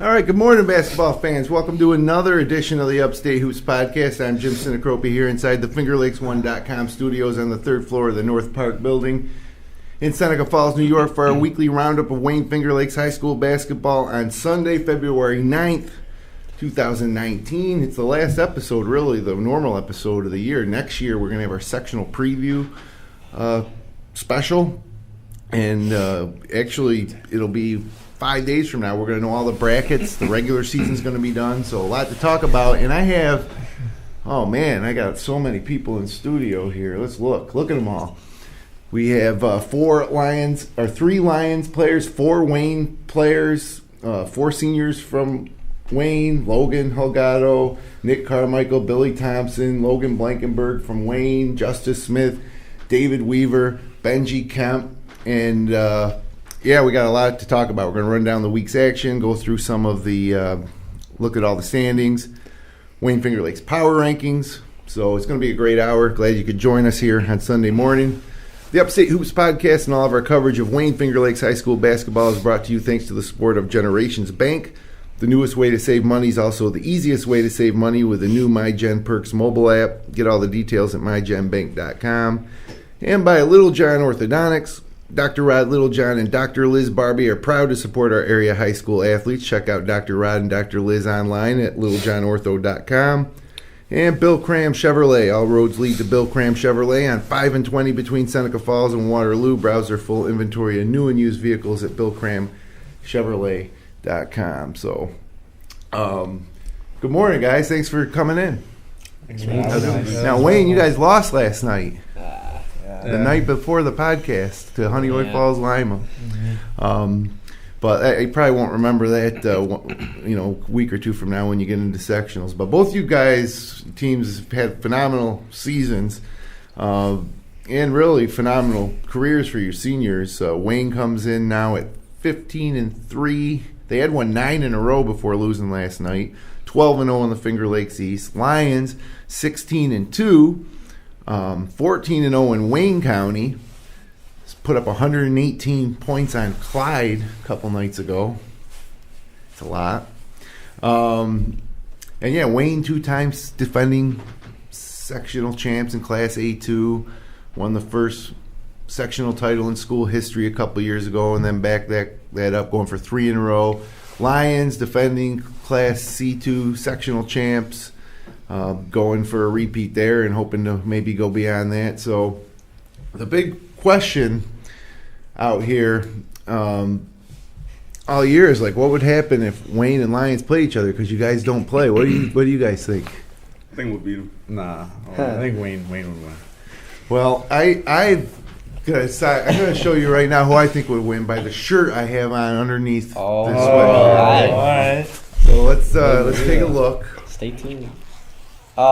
All right, good morning, basketball fans. Welcome to another edition of the Upstate Hoops Podcast. I'm Jim Sinacropi here inside the FingerLakes1.com studios on the third floor of the North Park building in Seneca Falls, New York, for our weekly roundup of Wayne Finger Lakes High School basketball on Sunday, February 9th, 2019. It's the last episode, really, the normal episode of the year. Next year, we're going to have our sectional preview special, and actually, it'll be 5 days from now. We're going to know all the brackets. The regular season's going to be done, so a lot to talk about. And I have, oh man, I got so many people in studio here. Let's look at them all. We have three Lions players, 4 Wayne players, 4 seniors from Wayne: Logan, Holgado, Nick Carmichael, Billy Thompson, Logan Blankenberg from Wayne, Justice Smith, David Weaver, Benji Kemp, and yeah, we got a lot to talk about. We're going to run down the week's action, go through some of the, look at all the standings, Wayne Finger Lakes power rankings. So it's going to be a great hour. Glad you could join us here on Sunday morning. The Upstate Hoops Podcast and all of our coverage of Wayne Finger Lakes High School basketball is brought to you thanks to the support of Generations Bank. The newest way to save money is also the easiest way to save money with the new MyGen Perks mobile app. Get all the details at mygenbank.com. And by Little John Orthodontics. Dr. Rod Littlejohn and Dr. Liz Barbie are proud to support our area high school athletes. Check out Dr. Rod and Dr. Liz online at littlejohnortho.com. And Bill Cram Chevrolet. All roads lead to Bill Cram Chevrolet on 5 and 20 between Seneca Falls and Waterloo. Browse their full inventory of new and used vehicles at billcramchevrolet.com. So, good morning, guys. Thanks for coming in. Thanks for having us. Now, Wayne, you guys lost last night. The night before the podcast to Honeywell Falls, Lima. Mm-hmm. But you probably won't remember that, a week or two from now when you get into sectionals. But both you guys' teams have had phenomenal seasons and really phenomenal careers for your seniors. Wayne comes in now at 15-3. They had won 9 in a row before losing last night. 12-0 in the Finger Lakes East. Lions 16-2. 14-0 in Wayne County. Put up 118 points on Clyde a couple nights ago. It's a lot. And yeah, Wayne 2 times defending sectional champs in Class A2. Won the first sectional title in school history a couple years ago, and then backed that up, going for 3 in a row. Lions defending Class C2 sectional champs. Going for a repeat there and hoping to maybe go beyond that. So the big question out here all year is like, what would happen if Wayne and Lions play each other? Because you guys don't play. What do you guys think? I think we'll beat them. Nah, I think Wayne would win. Well, I'm gonna show you right now who I think would win by the shirt I have on underneath this sweatshirt. All right. So let's take a look. Stay tuned. He's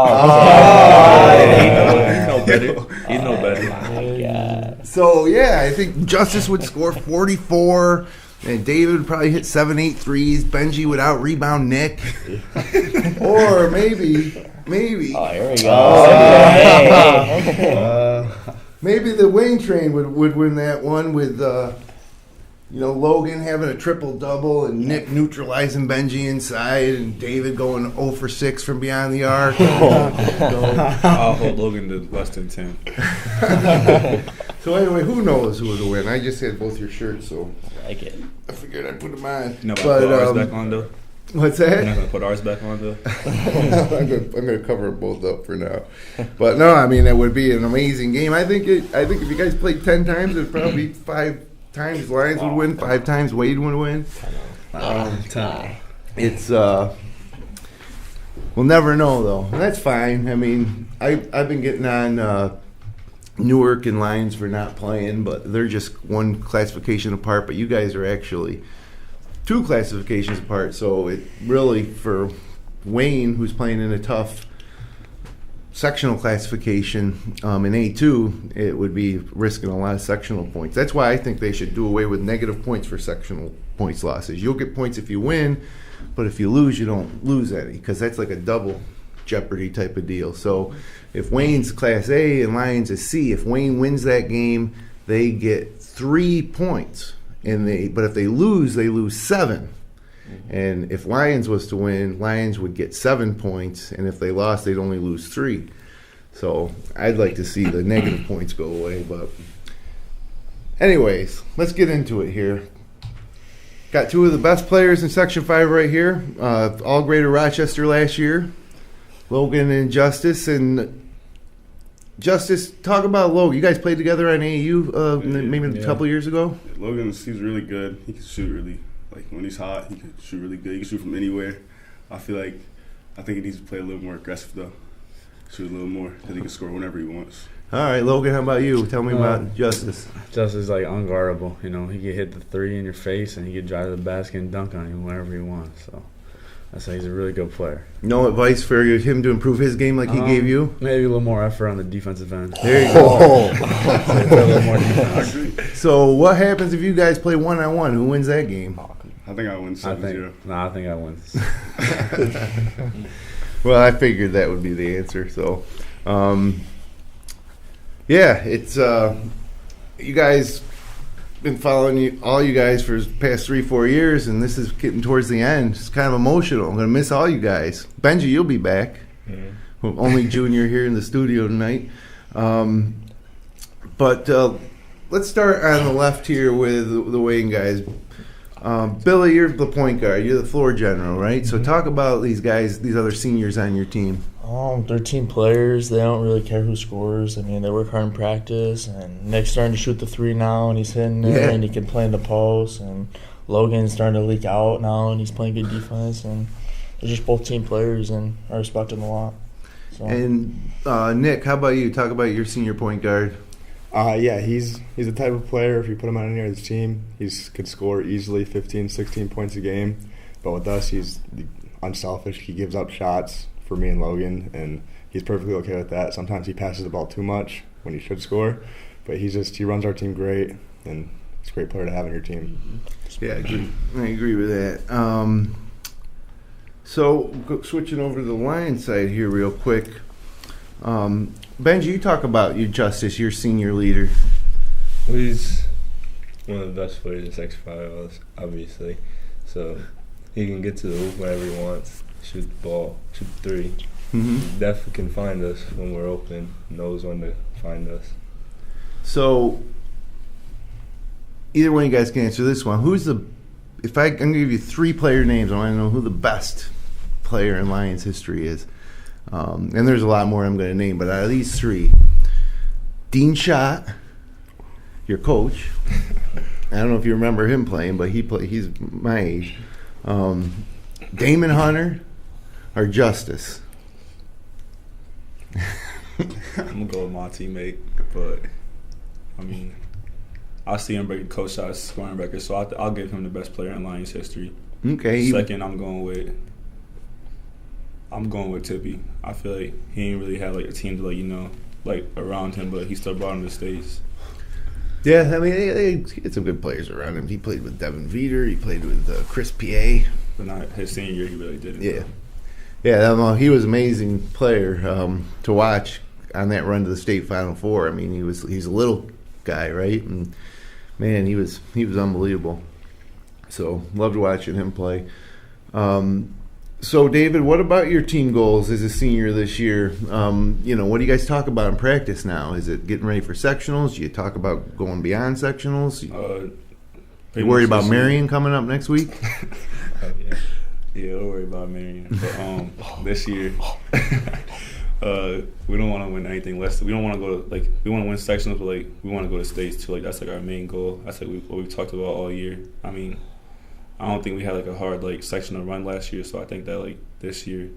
no better. He's no better. Yeah. So, yeah, I think Justice would score 44, and David would probably hit 7-8 threes. Benji would out-rebound Nick. Or maybe. Oh, here we go. Maybe the Wayne train would win that one with, Logan having a triple-double and Nick neutralizing Benji inside and David going 0 for 6 from beyond the arc. I'll hold Logan to less than 10. So anyway, who knows who would win? I just had both your shirts, so I like it. I figured I'd put them on. No, but put ours back on, though. What's that? You're not going to put ours back on, though? I'm going to cover them both up for now. But no, I mean, that would be an amazing game. I think if you guys played 10 times, it'd probably be 5 times Lions would win, 5 times Wade would win. It's we'll never know though. That's fine. I mean, I've been getting on Newark and Lyons for not playing, but they're just one classification apart. But you guys are actually 2 classifications apart. So it really, for Wayne, who's playing in a tough sectional classification in A2, it would be risking a lot of sectional points. That's why I think they should do away with negative points for sectional points losses. You'll get points if you win, but if you lose, you don't lose any, because that's like a double jeopardy type of deal. So if Wayne's Class A and Lyons is C, if Wayne wins that game, they get 3 points, but if they lose 7. And if Lyons was to win, Lyons would get 7 points, and if they lost, they'd only lose 3. So I'd like to see the negative points go away. But anyways, let's get into it here. Got 2 of the best players in Section 5 right here, all Greater Rochester last year, Logan and Justice. And Justice, talk about Logan. You guys played together on AAU maybe a couple years ago? He's really good. He can shoot really. Like, when he's hot, he can shoot really good. He can shoot from anywhere. I think he needs to play a little more aggressive, though. Shoot a little more, because he can score whenever he wants. All right, Logan, how about you? Tell me about Justice. Justice is, like, unguardable. You know, he can hit the 3 in your face, and he can drive to the basket and dunk on you whenever he wants. So that's why he's a really good player. No advice for him to improve his game like he gave you? Maybe a little more effort on the defensive end. There you go. A little more defense. So what happens if you guys play one-on-one? Who wins that game? I think I win 7-0. I think I win. Well, I figured that would be the answer. So, it's you guys been following all you guys for the past 3-4 years, and this is getting towards the end. It's kind of emotional. I'm going to miss all you guys. Benji, you'll be back. Mm-hmm. Only junior here in the studio tonight. But let's start on the left here with the Wayne guys. Billy, you're the point guard. You're the floor general, right? Mm-hmm. So talk about these guys, these other seniors on your team. They're team players. They don't really care who scores. I mean, they work hard in practice. And Nick's starting to shoot the 3 now, and he's hitting it, and he can play in the post. And Logan's starting to leak out now, and he's playing good defense. And they're just both team players, and I respect them a lot. So. And Nick, how about you? Talk about your senior point guard. He's the type of player, if you put him on any other team, he could score easily 15, 16 points a game. But with us, he's unselfish. He gives up shots for me and Logan, and he's perfectly okay with that. Sometimes he passes the ball too much when he should score, but he runs our team great, and he's a great player to have on your team. Yeah, I agree with that. So switching over to the Lions side here real quick. Benji, you talk about your Justice, your senior leader. Well, he's one of the best players in Section 5, obviously. So he can get to the hoop whenever he wants, shoot the ball, shoot the 3. Mm-hmm. He definitely can find us when we're open, knows when to find us. So either one of you guys can answer this one. I'm going to give you 3 player names. I want to know who the best player in Lions history is. And there's a lot more I'm going to name, but out of these 3, Dean Schott, your coach. I don't know if you remember him playing, but he's my age. Damon Hunter or Justice? I'm going to go with my teammate, but, I mean, I see him break Coach Schott's scoring record, so I'll give him the best player in Lions history. Okay. Second, I'm going with Tippy. I feel like he ain't really had like a team to around him, but he still brought him to states. Yeah, I mean, he had some good players around him. He played with Devin Veeder. He played with Chris P.A. But not his senior year, he really didn't. Yeah. Yeah, he was an amazing player to watch on that run to the state Final Four. I mean, he's a little guy, right? And man, he was unbelievable. So loved watching him play. So, David, what about your team goals as a senior this year? What do you guys talk about in practice now? Is it getting ready for sectionals? Do you talk about going beyond sectionals? You worried about Marion coming up next week? Yeah, we'll worry about Marion. But this year, we don't want to win anything less. We don't want to go we want to win sectionals, but we want to go to states too. That's our main goal. That's what we've talked about all year. I mean, I don't think we had like a hard like sectional run last year. So I think that like this year,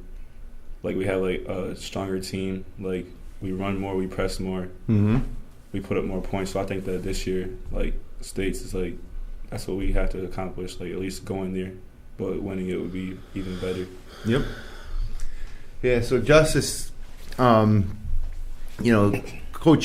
like we have like a stronger team. Like we run more, we press more, we put up more points. So I think that this year, like States is like that's what we have to accomplish. Like at least going there, but winning it would be even better. Yep. Yeah. So Justice, Coach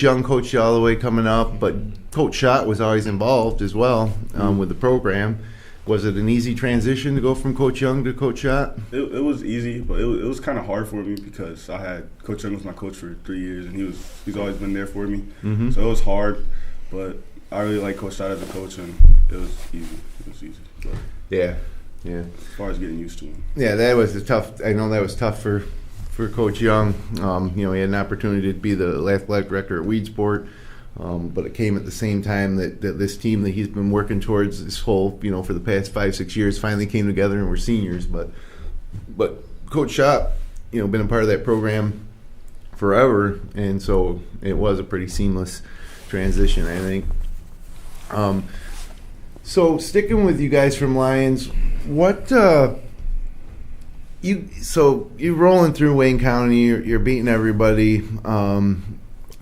Young coached you all the way coming up, but Coach Schott was always involved as well with the program. Was it an easy transition to go from Coach Young to Coach Schott? It was easy, but it was kind of hard for me because I had Coach Young was my coach for 3 years, and he's always been there for me. So it was hard, but I really like Coach Schott as a coach, and it was easy. But Yeah. as far as getting used to him. Yeah, that was I know that was tough for Coach Young. He had an opportunity to be the athletic director at Weedsport. But it came at the same time that this team that he's been working towards this whole, for the past 5-6 years finally came together and we're seniors. But Coach Schott, been a part of that program forever, and so it was a pretty seamless transition, I think. So sticking with you guys from Lions, what you're rolling through Wayne County, you're beating everybody.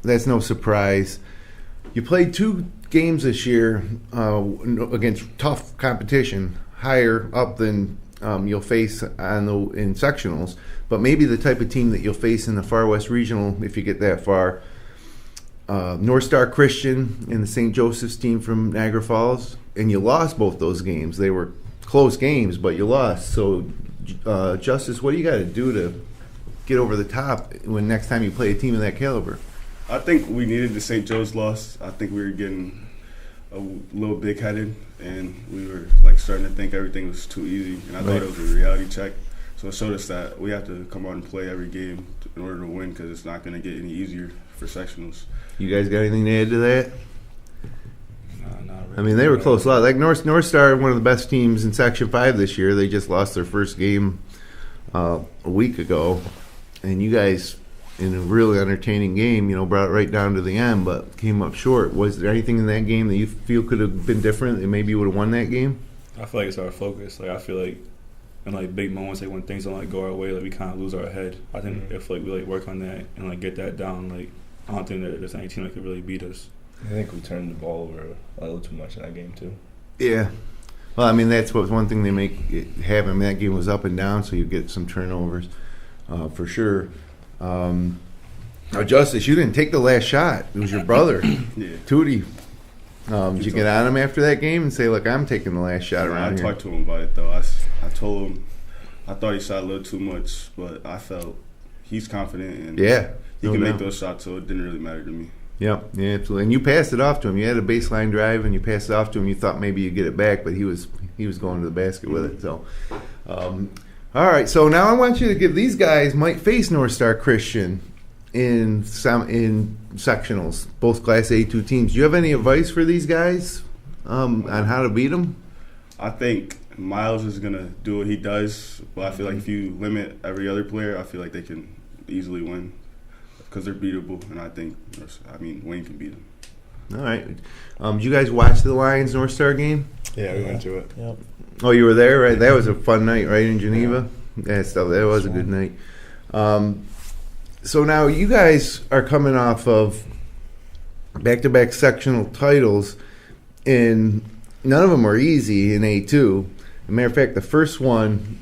That's no surprise. You played 2 games this year against tough competition, higher up than you'll face in sectionals, but maybe the type of team that you'll face in the Far West Regional if you get that far. North Star Christian and the St. Joseph's team from Niagara Falls, and you lost both those games. They were close games, but you lost. So, Justice, what do you got to do to get over the top when next time you play a team of that caliber? I think we needed the St. Joe's loss. I think we were getting a little big-headed, and we were starting to think everything was too easy. And I thought it was a reality check. So it showed us that we have to come out and play every game in order to win, because it's not going to get any easier for sectionals. You guys got anything to add to that? Not really. I mean, they were close. Like North Star, one of the best teams in Section 5 this year. They just lost their first game a week ago, and you guys, in a really entertaining game, brought it right down to the end, but came up short. Was there anything in that game that you feel could have been different and maybe you would have won that game? I feel like it's our focus. I feel like in big moments, when things don't go our way, we kind of lose our head. I think if we work on that and get that down, I don't think that there's any team that could really beat us. I think we turned the ball over a little too much in that game too. Yeah. Well, I mean, that's what one thing they make it happen. That game was up and down, so you get some turnovers for sure. Justice, you didn't take the last shot. It was your brother, Tootie. Did you get on him after that game and say, "Look, I'm taking the last shot around here"? I talked to him about it though. I told him I thought he shot a little too much, but I felt he's confident and he can make those shots, so it didn't really matter to me. Yeah, absolutely. And you passed it off to him. You had a baseline drive, and you passed it off to him. You thought maybe you'd get it back, but he was going to the basket with it. So, all right. So now I want you to give these guys might face North Star Christian in sectionals, both Class A2 teams. Do you have any advice for these guys on how to beat them? I think Miles is gonna do what he does, but I feel like if you limit every other player, I feel like they can easily win because they're beatable, and I think Wayne can beat them. All right. Did you guys watch the Lions North Star game? Yeah, we went to it. Yep. Oh, you were there, right? That was a fun night, right, in Geneva? Yeah, that was a good night. So now you guys are coming off of back-to-back sectional titles, and none of them are easy in A2. As a matter of fact, the first one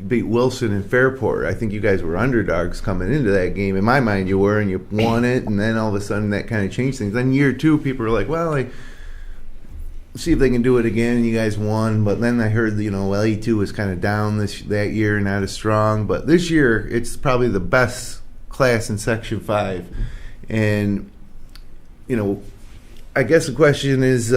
beat Wilson and Fairport. I think you guys were underdogs coming into that game. In my mind, you were, and you won it, and then all of a sudden that kind of changed things. Then year 2, people were like, well, see if they can do it again, and you guys won. But then I heard, A2 was kind of down that year, not as strong. But this year, it's probably the best class in Section 5. And, I guess the question is,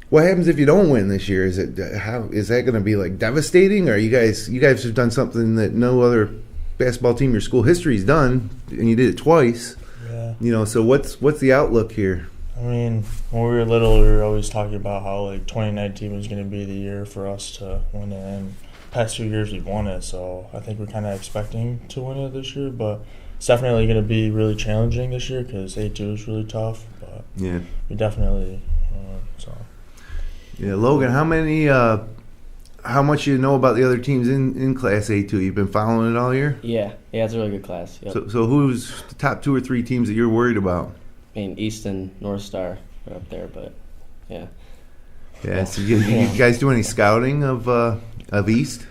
what happens if you don't win this year? Is that going to be devastating? Or you guys have done something that no other basketball team in your school history has done, and you did it twice. Yeah. So what's the outlook here? I mean, when we were little, we were always talking about how 2019 was going to be the year for us to win it. And past 2 years we've won it, so I think we're kind of expecting to win it this year. But it's definitely going to be really challenging this year because A2 is really tough. But yeah, we definitely Yeah, Logan, how much you know about the other teams in Class A2? You've been following it all year? Yeah, it's a really good class. Yep. So who's the top 2 or 3 teams that you're worried about? I mean, East and North Star are up there, but yeah. Yeah, so you guys do any scouting of East?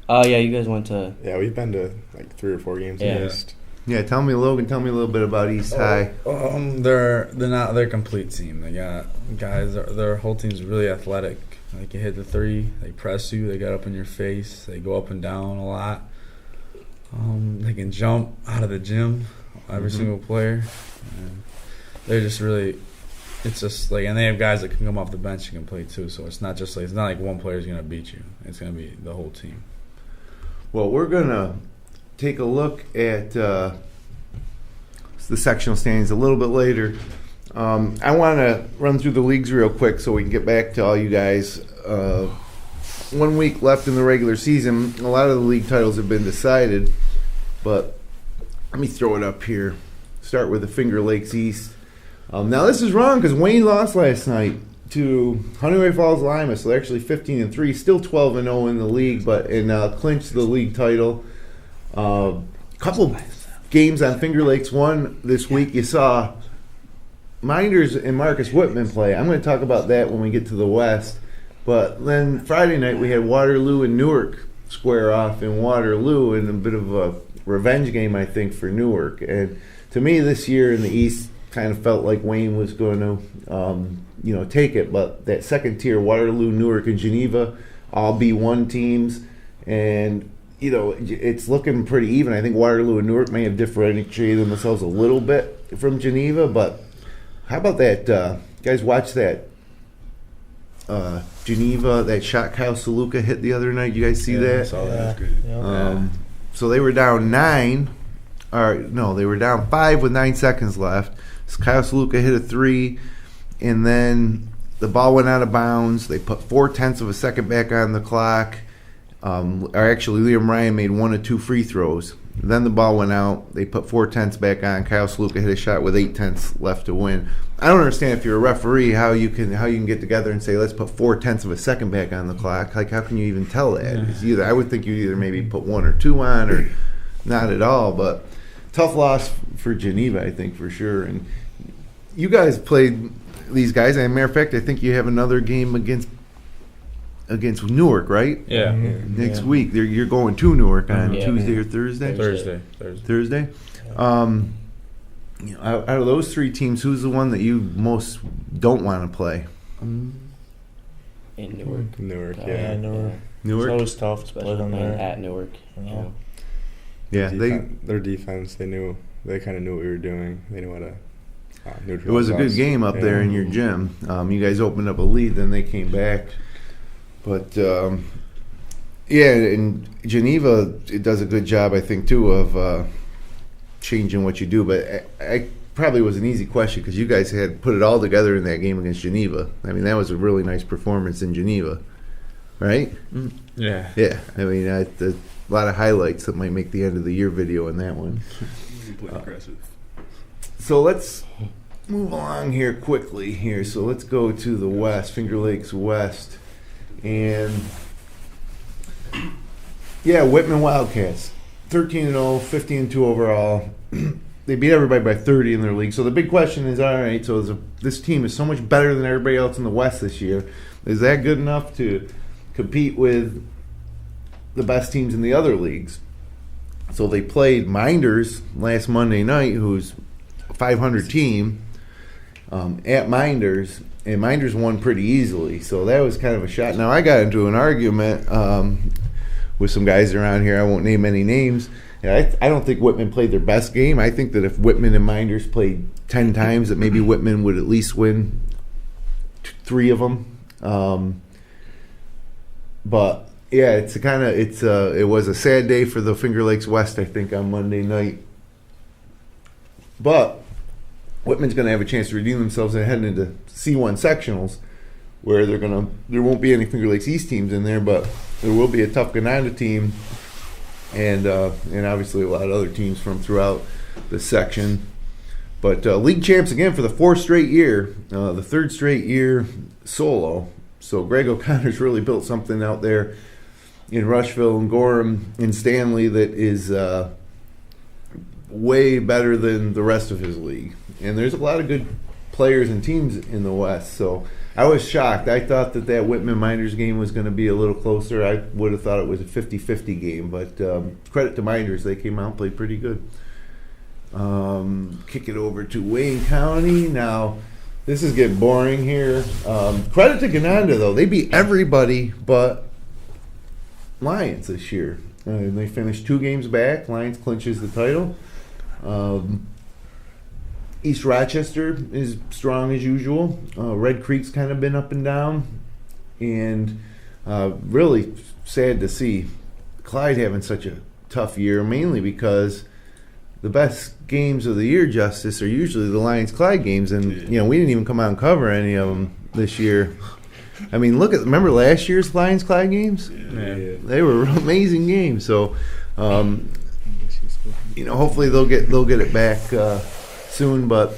Oh, yeah, you guys went to... Yeah, we've been to like 3 or 4 games Yeah. at least. Yeah, Logan, tell me a little bit about East High. They're not their complete team. They got guys. Their whole team's really athletic. Like you hit the 3, they press you. They get up in your face. They go up and down a lot. They can jump out of the gym. Every single player. And they're just really. It's just like, and they have guys that can come off the bench and can play too. So it's not just like one player's gonna beat you. It's gonna be the whole team. Well, we're gonna take a look at the sectional standings a little bit later. I want to run through the leagues real quick so we can get back to all you guys. 1 week left in the regular season. A lot of the league titles have been decided, but let me throw it up here. Start with the Finger Lakes East. Now this is wrong because Wayne lost last night to Honeyway Falls Lima, so they're actually 15-3, still 12-0 in the league, but clinched the league title. Couple games on Finger Lakes 1 this week. You saw Minders and Marcus Whitman play. I'm going to talk about that when we get to the West. But then Friday night we had Waterloo and Newark square off in Waterloo in a bit of a revenge game, I think, for Newark. And to me, this year in the East kind of felt like Wayne was going to, take it. But that second tier, Waterloo, Newark, and Geneva, all B1 teams, and it's looking pretty even. I think Waterloo and Newark may have differentiated themselves a little bit from Geneva, but how about that? Guys, watch that Geneva, that shot Kyle Saluka hit the other night. You guys see that? I saw that. That's good. So they were down 5 with 9 seconds left. So Kyle Saluka hit a 3, and then the ball went out of bounds. They put 0.4 of a second back on the clock. Liam Ryan made 1 of 2 free throws. Then the ball went out. They put 0.4 back on. Kyle Saluka hit a shot with 0.8 left to win. I don't understand, if you're a referee, how you can get together and say, let's put 0.4 of a second back on the clock. Like, how can you even tell that? I would think you'd either maybe put 1 or 2 on, or not at all. But tough loss for Geneva, I think, for sure. And you guys played these guys. As a matter of fact, I think you have another game against Newark, right? Yeah. Next week. You're going to Newark on Tuesday or Thursday? Thursday. Out of those 3 teams, who's the one that you most don't want to play? In Newark. Newark, Yeah, Newark. Newark? It's always tough to Especially play them playing there. at Newark. Yeah. Yeah, their defense, they kind of knew what we were doing. They knew how to it was a good game up there in your gym. You guys opened up a lead, then they came back. But, and Geneva, it does a good job, I think, too, of changing what you do. But I probably was an easy question because you guys had put it all together in that game against Geneva. I mean, that was a really nice performance in Geneva, right? Yeah. Yeah. I mean, a lot of highlights that might make the end of the year video in that one. Pretty aggressive. So let's move along here quickly here. So let's go to the West, Finger Lakes West. And, Whitman Wildcats, 13-0, 15-2 overall. They beat everybody by 30 in their league. So the big question is, all right, so this team is so much better than everybody else in the West this year. Is that good enough to compete with the best teams in the other leagues? So they played Minders last Monday night, who's a 500 team, at Minders. And Minders won pretty easily, so that was kind of a shot. Now, I got into an argument with some guys around here. I won't name any names. I don't think Whitman played their best game. I think that if Whitman and Minders played 10 times, that maybe Whitman would at least win 3 of them. But yeah, it was a sad day for the Finger Lakes West, I think, on Monday night. But Whitman's going to have a chance to redeem themselves and heading into C1 sectionals, where there won't be any Finger Lakes East teams in there, but there will be a tough Gananda team, and obviously a lot of other teams from throughout the section. But league champs again for the 4th straight year, the 3rd straight year solo. So Greg O'Connor's really built something out there in Rushville and Gorham and Stanley that is way better than the rest of his league. And there's a lot of good players and teams in the West. So I was shocked. I thought that Whitman Minders game was going to be a little closer. I would have thought it was a 50-50 game. But credit to Minders. They came out and played pretty good. Kick it over to Wayne County. Now, this is getting boring here. Credit to Gananda, though. They beat everybody but Lions this year. And they finished 2 games back. Lions clinches the title. East Rochester is strong as usual. Red Creek's kind of been up and down. And really sad to see Clyde having such a tough year, mainly because the best games of the year, Justice, are usually the Lions-Clyde games, and we didn't even come out and cover any of them this year. I mean, remember last year's Lions-Clyde games? Yeah. They were amazing games. So, hopefully they'll get it back soon. But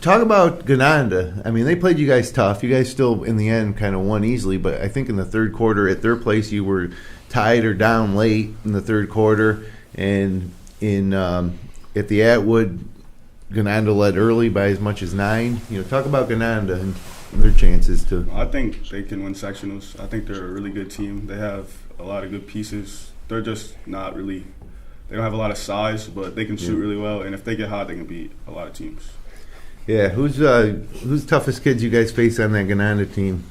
talk about Gananda. I mean, they played you guys tough. You guys still, in the end, kind of won easily. But I think in the third quarter, at their place, you were tied or down late in the third quarter, and at the Atwood, Gananda led early by as much as 9. Talk about Gananda and their chances to. I think they can win sectionals. I think they're a really good team. They have a lot of good pieces. They're just not really. They don't have a lot of size, but they can shoot really well. And if they get hot, they can beat a lot of teams. Yeah, who's toughest kids you guys face on that Gananda team?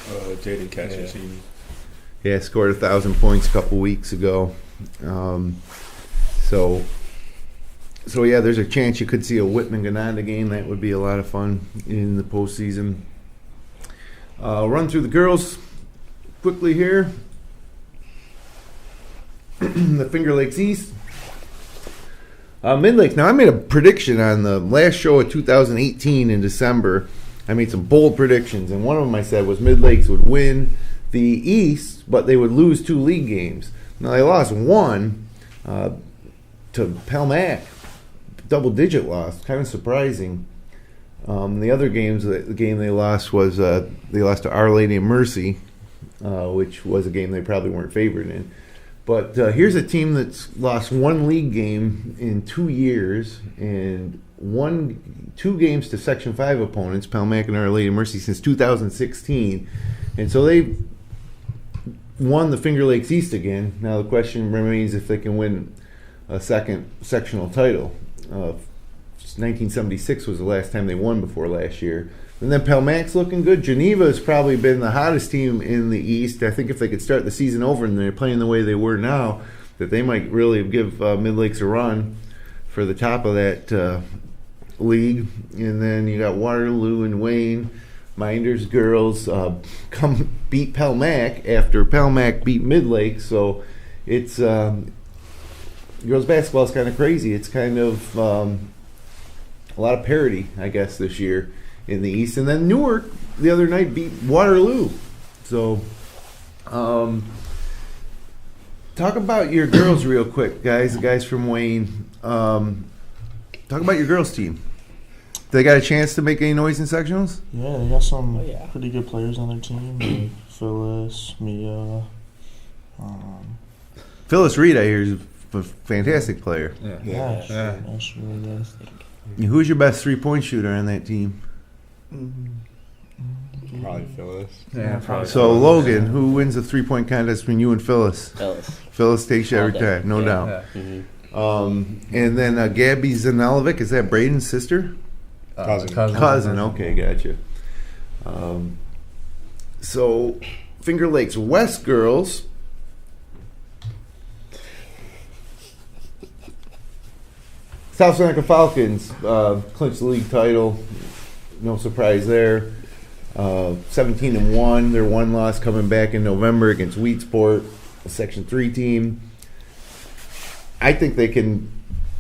Jaden Catcher Senior. Yeah, scored 1,000 points a couple weeks ago. So yeah, there's a chance you could see a Whitman-Gananda game. That would be a lot of fun in the postseason. Run through the girls quickly here. The Finger Lakes East. Mid-Lakes. Now, I made a prediction on the last show of 2018 in December. I made some bold predictions, and one of them I said was Mid-Lakes would win the East, but they would lose 2 league games. Now, they lost 1 to Pelmac. Double-digit loss, kind of surprising. The other games, the game they lost was they lost to Our Lady of Mercy, which was a game they probably weren't favored in. But here's a team that's lost 1 league game in 2 years and 2 games to Section 5 opponents, Pelmac and Our Lady of Mercy, since 2016. And so they won the Finger Lakes East again. Now the question remains if they can win a second sectional title. 1976 was the last time they won before last year. And then Pelmac's looking good. Geneva has probably been the hottest team in the East. I think if they could start the season over and they're playing the way they were now, that they might really give Mid-Lakes a run for the top of that league. And then you got Waterloo and Wayne. Minders girls come beat Pelmac after Pelmac beat Mid-Lakes. So it's girls basketball is kind of crazy. It's kind of a lot of parity, I guess, this year in the East. And then Newark the other night beat Waterloo. So talk about your girls real quick, guys. The guys from Wayne. Talk about your girls team. They got a chance to make any noise in sectionals? Yeah, they got some pretty good players on their team. Like Phyllis, Mia. Phyllis Reed, I hear, is a fantastic player. Yeah. She really is. Who's your best three-point shooter on that team? Probably Phyllis. Yeah, probably. So, Logan, who wins the three-point contest between you and Phyllis? Phyllis. Phyllis takes you every time, no doubt. Yeah. Mm-hmm. And then Gabby Zanovic, is that Braden's sister? Cousin, okay, gotcha. So, Finger Lakes West girls. South Seneca Falcons clinched the league title. No surprise there. 17-1. Their one loss coming back in November against Wheatsport, a Section 3 team. I think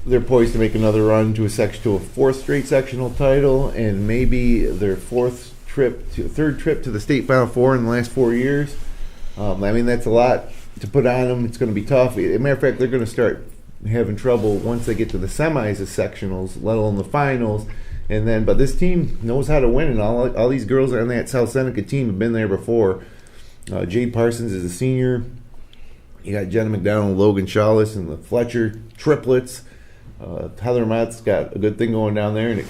they're poised to make another run to a fourth straight sectional title, and maybe their third trip to the state Final Four in the last 4 years. I mean, that's a lot to put on them. It's going to be tough. As a matter of fact, they're going to start having trouble once they get to the semis of sectionals, let alone the finals. But this team knows how to win, and all these girls on that South Seneca team have been there before. Jade Parsons is a senior. You got Jenna McDonald, Logan Shawless, and the Fletcher triplets. Heather Mott's got a good thing going down there, and it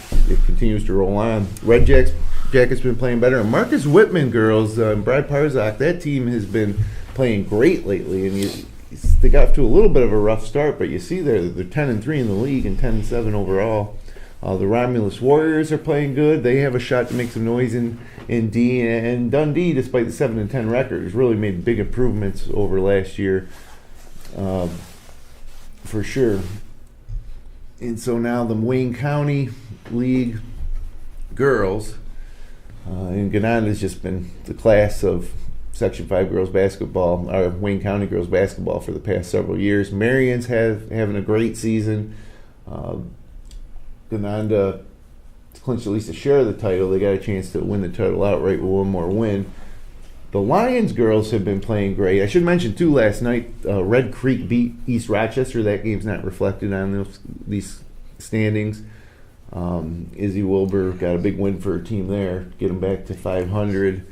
continues to roll on. Red Jackets been playing better. And Marcus Whitman girls, Brad Parzak, that team has been playing great lately. And they got off to a little bit of a rough start, but you see they're 10-3 in the league and 10-7 overall. The Romulus Warriors are playing good. They have a shot to make some noise in D. And Dundee, despite the 7-10 record, has really made big improvements over last year, for sure. And so now the Wayne County League girls, and Gananda has just been the class of Section 5 girls basketball, or Wayne County girls basketball for the past several years. Marion's having a great season. Gananda clinched at least a share of the title. They got a chance to win the title outright with one more win. The Lions girls have been playing great. I should mention, too, last night, Red Creek beat East Rochester. That game's not reflected on these standings. Izzy Wilbur got a big win for her team there, get them back to 500.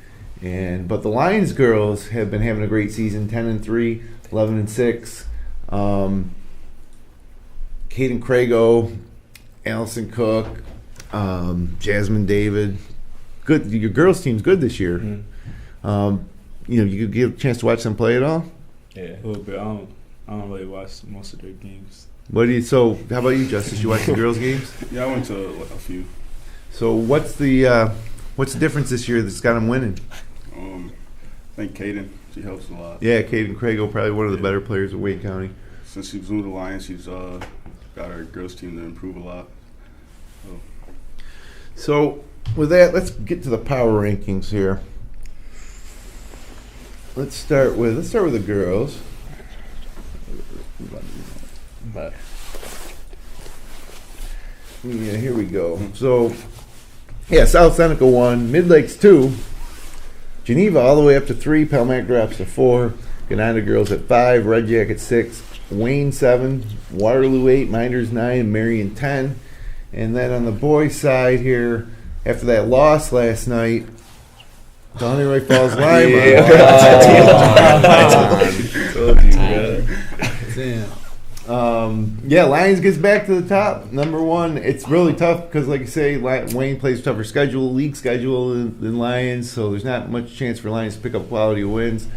But the Lions girls have been having a great season, 10-3, 11-6. Caden Crago, Allison Cook, Jasmine David. Good. Your girls' team's good this year. Mm-hmm. You could get a chance to watch them play at all? Yeah, a little bit. I don't really watch most of their games. So how about you, Justice? You watch the girls' games? Yeah, I went to a few. So what's the difference this year that's got them winning? I think Caden, she helps a lot. Yeah, Caden Crago, probably one of the better players in Wayne County. Since she's moved to Lions, she's got our girls' team to improve a lot. So with that, let's get to the power rankings here. Let's start with the girls. But Yeah, here we go. So, South Seneca 1, Mid Lakes 2, Geneva all the way up to 3, Pelmac drops to 4, Gananda girls at 5, Red Jacket 6, Wayne 7, Waterloo 8, Minders 9, and Marion 10. And then on the boys' side here, after that loss last night, Donneroy Falls Lima. Told you, man. Damn. Lions gets back to the top, number 1. It's really tough because, like you say, Wayne plays a tougher league schedule than Lions, so there's not much chance for Lions to pick up quality wins.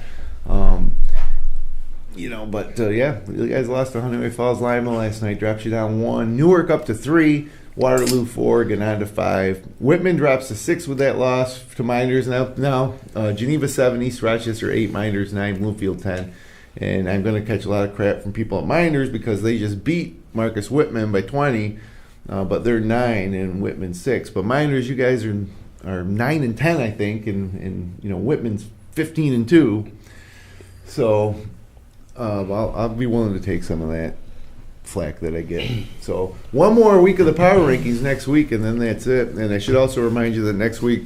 You guys lost to Donneroy Falls Lima last night, drops you down 1. Newark up to 3. Waterloo 4, Gananda 5. Whitman drops to 6 with that loss to Minders. Now Geneva 7, East Rochester 8, Minders 9, Bloomfield 10. And I'm going to catch a lot of crap from people at Minders because they just beat Marcus Whitman by 20, but they're 9 and Whitman 6. But Minders, you guys are 9 and 10, I think, and Whitman's 15 and 2. So I'll be willing to take some of that flack that I get. So one more week of the power rankings next week, and then that's it. And I should also remind you that next week,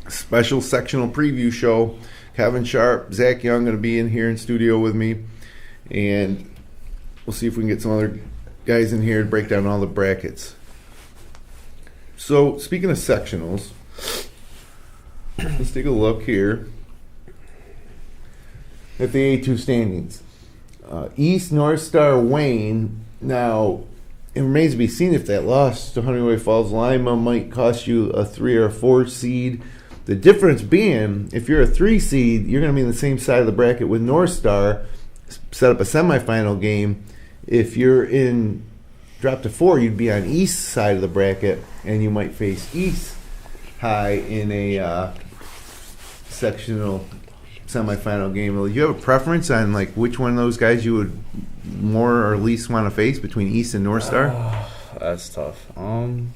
special sectional preview show. Kevin Sharp, Zach Young going to be in here in studio with me, and we'll see if we can get some other guys in here to break down all the brackets. So speaking of sectionals, let's take a look here at the A2 standings. East, North Star, Wayne. Now, it remains to be seen if that loss to Donneroy Falls Lima might cost you a 3 or a 4 seed. The difference being, if you're a 3 seed, you're going to be in the same side of the bracket with North Star, set up a semifinal game. If you're in drop to 4, you'd be on East side of the bracket, and you might face East High in a sectional semifinal game. Do you have a preference on which one of those guys you would more or least want to face between East and North Star? That's tough. I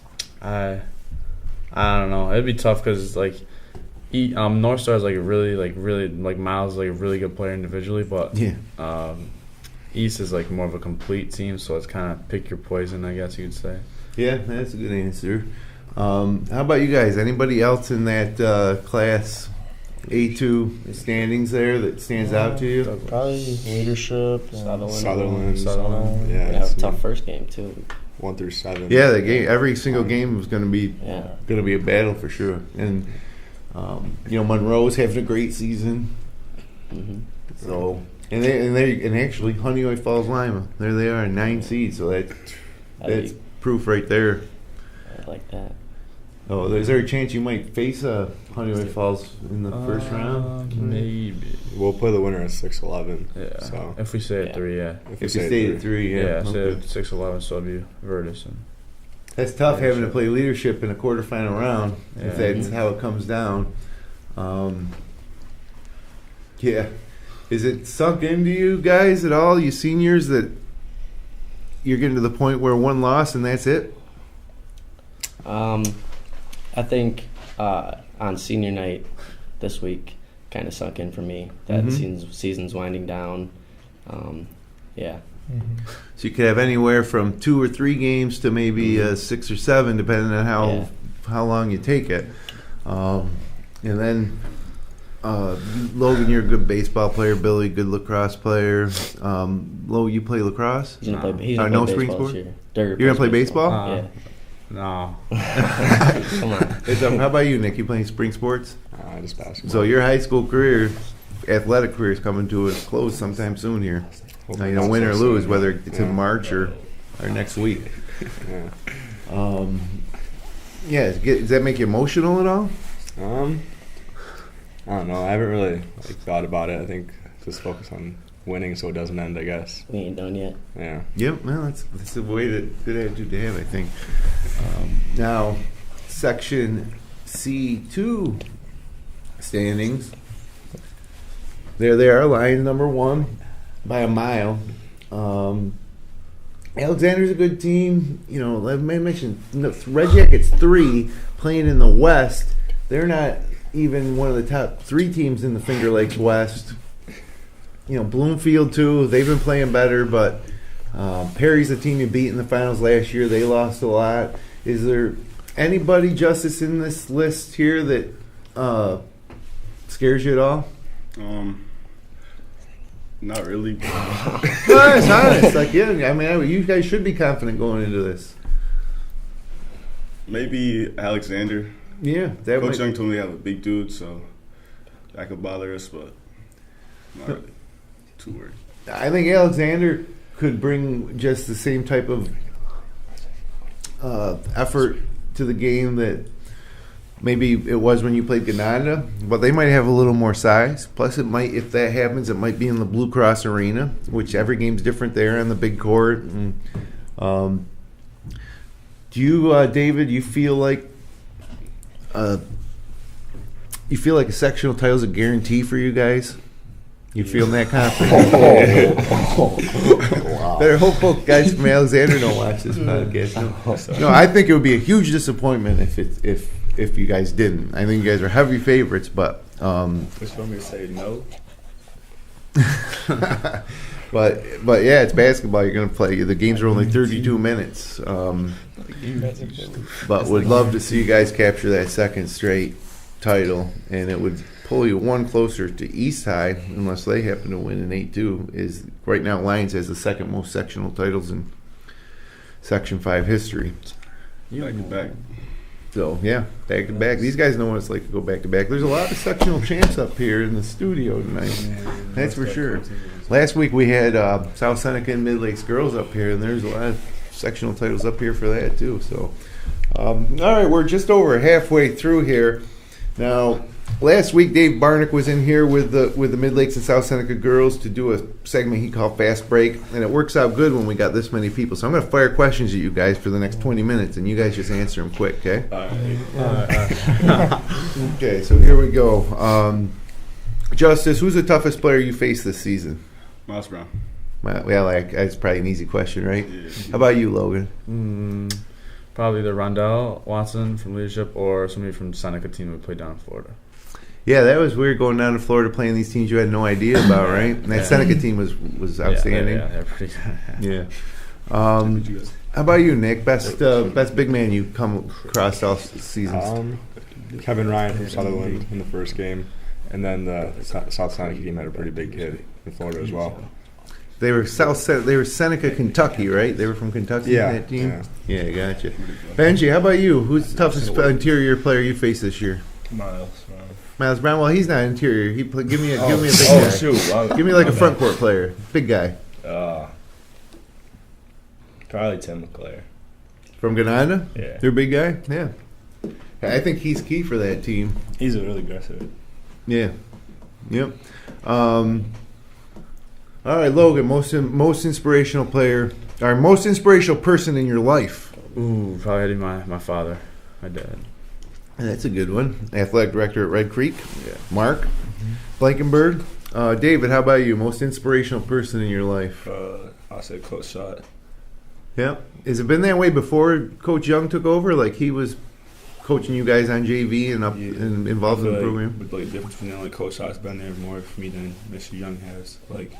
don't know. It'd be tough because North Star is really Miles is a really good player individually, but East is more of a complete team, so it's kind of pick your poison, I guess you could say. Yeah, that's a good answer. How about you guys? Anybody else in that class A2 standings there that stands out to you? Probably Leadership. Sutherland. Yeah, have a tough first game too. 1 through 7. Yeah, the game. Every single game was going to be Yeah. a battle for sure. And Monroe's having a great season. Mm-hmm. So and actually Honeywell Falls Lima, there they are, 9 seeds. So that's proof right there. I like that. Oh, is there a chance you might face Honeywell Falls in the first round? Maybe. We'll play the winner at 6-11. Yeah. So If we stay at 3, yeah. If you stayed at 3, Yeah, yeah. stay Okay. at 6-11, so it'd be Virtus. That's tough having to play leadership in a quarterfinal round if Yeah. that's how it comes down. Yeah. Is it sunk into you guys at all, you seniors, that you're getting to the point where one loss and that's it? I think on senior night this week kind of sunk in for me that the season's winding down. Yeah. So you could have anywhere from 2 or 3 games to maybe 6 or 7, depending on how long you take it. And then Logan, you're a good baseball player. Billy, good lacrosse player. Lo, you play lacrosse? He's gonna play no baseball spring this sport? year. You're gonna play baseball? Yeah. No. Come on. How about you, Nick? You playing spring sports? just basketball. So your high school career, athletic career, is coming to a close sometime soon here. Win or lose, whether it's in March or next week. Yeah. Does that make you emotional at all? I don't know. I haven't really thought about it. I think just focus on winning so it doesn't end, I guess. We ain't done yet. Yeah. Yep. Well, that's the good attitude to have, I think. Now, Section C2 standings. There they are. Lions number 1 by a mile. Alexander's a good team. I mentioned Red Jackets 3 playing in the West. They're not even one of the top 3 teams in the Finger Lakes West. Bloomfield too. They've been playing better, but Perry's the team you beat in the finals last year. They lost a lot. Is there anybody, Justice, in this list here that scares you at all? Not really. No, it's honest. You guys should be confident going into this. Maybe Alexander. Yeah, Coach Young told me they have a big dude, so that could bother us, but not really too worried. I think Alexander could bring just the same type of effort to the game that maybe it was when you played Granada, but they might have a little more size. Plus, it might, if that happens, it might be in the Blue Cross Arena, which every game's different there on the big court. And, do you, David? You feel like a sectional title is a guarantee for you guys? You feel that confident? Wow. Better hope guys from Alexander don't watch this podcast. No, I think it would be a huge disappointment if you guys didn't. I think you guys are heavy favorites, but Which one me to say no? but yeah, it's basketball. You're going to play. The games are only 32 minutes. But would love to see you guys capture that second straight title, and it would pull you one closer to East High, unless they happen to win an 8-2. Is right now Lions has the second most sectional titles in Section 5 history. Back to back. So yeah, back to back. These guys know what it's like to go back to back. There's a lot of sectional champs up here in the studio tonight. That's for sure. Last week we had South Seneca and Mid Lakes girls up here, and there's a lot of sectional titles up here for that too. So, all right, we're just over halfway through here. Now, last week Dave Barnick was in here with the Mid Lakes and South Seneca girls to do a segment he called Fast Break, and it works out good when we got this many people. So I'm going to fire questions at you guys for the next 20 minutes, and you guys just answer them quick, okay? Okay, so here we go. Justice, who's the toughest player you faced this season? Miles Brown. Well, that's probably an easy question, right? Yeah. How about you, Logan? Probably the Rondell Watson from leadership or somebody from Seneca team who played down in Florida. Yeah, that was weird going down to Florida playing these teams you had no idea about, right? And that Seneca team was outstanding. Yeah, they're pretty good. Yeah. How about you, Nick? Best big man you come across all seasons? Kevin Ryan from Sutherland in the first game, and then the South Seneca team had a pretty big kid in Florida as well. They were They were Seneca, Kentucky, right? They were from Kentucky. Yeah, That team. yeah. Yeah, gotcha. Benji, how about you? Who's the toughest interior player you faced this year? Miles Brown. Well, he's not interior. Give me a big guy. Shoot. Give me like a front court player, big guy. Probably Tim McClare. From Granada? Yeah. They're a big guy? Yeah. I think he's key for that team. He's a really aggressive. Yeah. Yep. All right, Logan, most inspirational player, or most inspirational person in your life? Ooh, probably my father, my dad. That's a good one. Athletic director at Red Creek. Yeah. Mark Blankenberg. David, how about you? Most inspirational person in your life? I said Coach Schott. Yeah. Has it been that way before Coach Young took over? Like he was coaching you guys on JV and involved in the program? But the difference between like Coach Schott's been there more for me than Mr. Young has. Like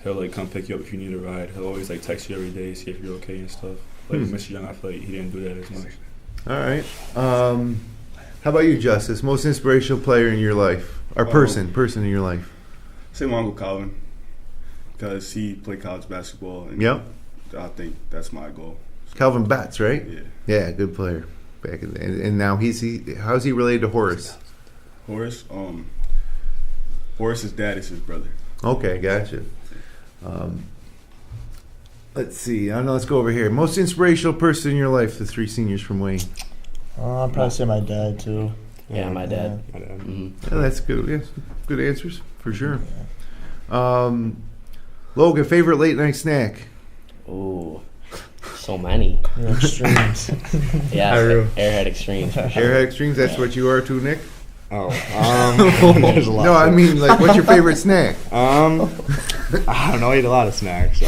he'll like come pick you up if you need a ride. He'll always like text you every day, see if you're okay and stuff. Like Mr. Young, I feel like he didn't do that as much. All right. How about you, Justice? Most inspirational player in your life, or person in your life? Say my Uncle Calvin, because he played college basketball. And Yep. I think that's my goal. Calvin Betts, right? Yeah. Yeah, good player. Back in the, and now how's he related to Horace? Horace's dad is his brother. Okay, gotcha. Let's see. Let's go over here. Most inspirational person in your life, the three seniors from Wayne. I'll probably say my dad too. Yeah, my dad. My dad. Mm-hmm. Yeah, that's good. Yes, good answers for sure. Logan, favorite late night snack? Ooh, so many. Yeah, extremes. Yeah, Airhead. Airhead Extremes for sure. Airhead Extremes. That's what you are too, Nick. Oh, there's a lot. No, I mean like, what's your favorite snack? I don't know. I eat a lot of snacks.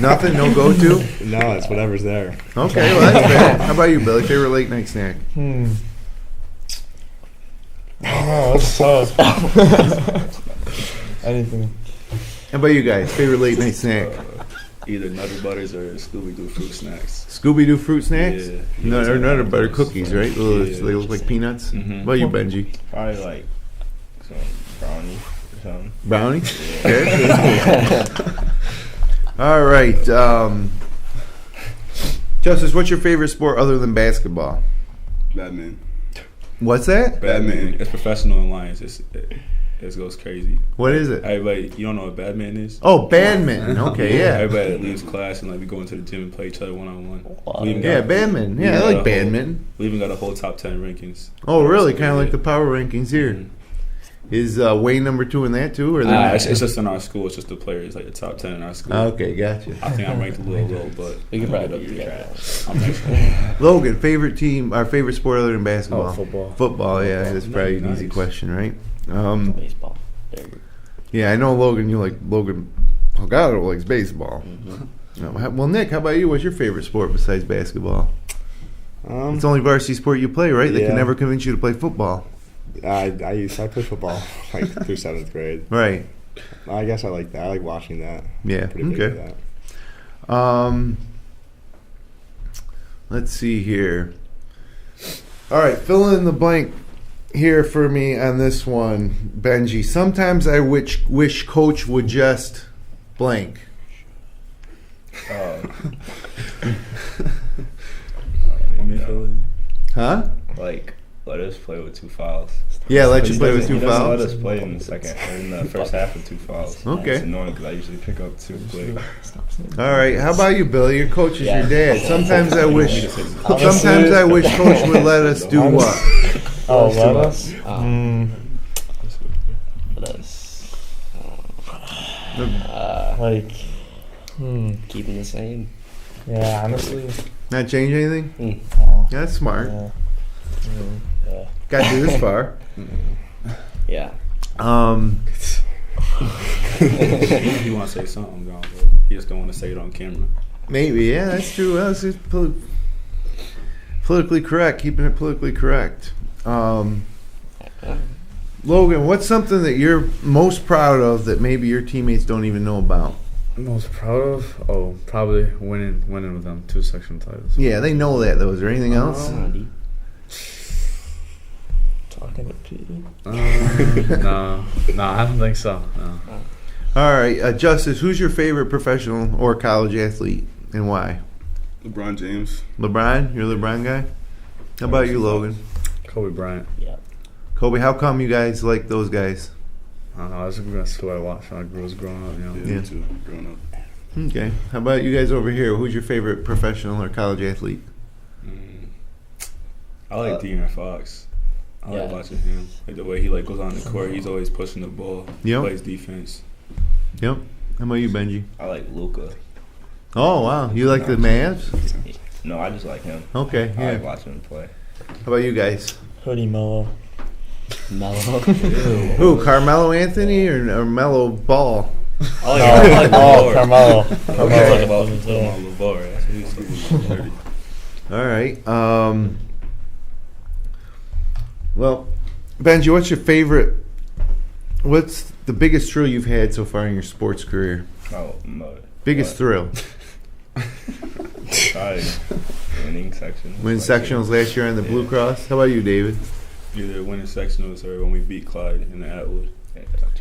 Nothing. No go to. No, it's whatever's there. Okay, well that's fair. How about you, Billy? Favorite late night snack? Oh, that's tough. Anything. How about you guys? Favorite late night snack? Either Nutter Butters or Scooby-Doo fruit snacks. Scooby-Doo fruit snacks? Yeah. Or Nutter Butter cookies, right? They look like peanuts. Mhm. What about you, Benji? Probably like some brownie or something. Brownie? Okay. All right. Justice, what's your favorite sport other than basketball? Badminton. What's that? Badminton. It's professional in Lyons. It goes crazy. What is it? Everybody, you don't know what badminton is? Oh, badminton. Okay, yeah. Everybody that leaves class and like we go into the gym and play each other one-on-one. Yeah, badminton. Yeah, I like badminton. We even got a whole top 10 rankings. Oh, really? Kind of like the power rankings here. Mhm. Is Wayne number 2 in that too? Or they're not? It's just in our school. It's just the players, like the top 10 in our school. Okay, gotcha. I think I'm ranked a little low, but We could I'll probably get do up that. there. I'm next one. Logan, favorite team, our favorite sport other than basketball? Oh, football. Football, yeah. That's probably an easy Nice. question, right? Baseball. There you go. Yeah, I know Logan. You like Logan. Holgado likes baseball. Mm-hmm. Well, Nick, how about you? What's your favorite sport besides basketball? It's the only varsity sport you play, right? They can Yeah. never convince you to play football. I played football like through 7th grade. Right. I guess I like that. I like watching that. Yeah. Pretty big Okay. into that. Let's see here. All right, fill in the blank here for me on this one, Benji. Sometimes I wish Coach would just blank. Huh? Like, let us play with 2 fouls. Yeah, let you play with 2 He doesn't fouls. let us play in the first half with 2 fouls. Okay. It's annoying because I usually pick up 2 quick. All right, how about you, Billy? Your coach is Yeah. your dad. Sometimes I wish Coach would let us do what? Oh, let us? Let us Like, keeping the same. yeah, honestly. Not change anything? Oh, Yeah, that's smart. yeah. Yeah. Got you this far. Yeah. He want to say something, but he just don't want to say it on camera. Maybe, yeah, that's true. Well, it's just politically correct, keeping it politically correct. Logan, what's something that you're most proud of that maybe your teammates don't even know about? Most proud of? Oh, probably winning with them 2 sectional titles. Yeah, they know that, though. Is there anything else? Come on, D. Talking to P. No, I don't think so. No. All right, Justice, who's your favorite professional or college athlete and why? LeBron James. LeBron? You're a LeBron guy? How about you, Logan? Kobe Bryant. Yeah. Kobe, how come you guys like those guys? I don't know. That's who I watched when I was growing up. Yeah, me too. Growing up. Okay. How about you guys over here? Who's your favorite professional or college athlete? I like De'Aaron Fox. I like watching him. Like the way he goes on the court. He's always pushing the ball. Yep. Plays defense. Yep. How about you, Benji? I like Luka. Oh, wow. You like the Mavs? No, I just like him. Okay, I yeah. like watching him play. How about you guys? Hoodie Mello. Mellow. Who, Carmelo Anthony or Mellow Ball? Carmelo. Okay. About LeVar. That's what he's talking about. All right. Well, Benji, what's the biggest thrill you've had so far in your sports career? Oh, no. Biggest thrill? Probably winning sectionals. Win sectionals last year on the Blue Cross? How about you, David? Either winning sectionals or when we beat Clyde in the Atwood.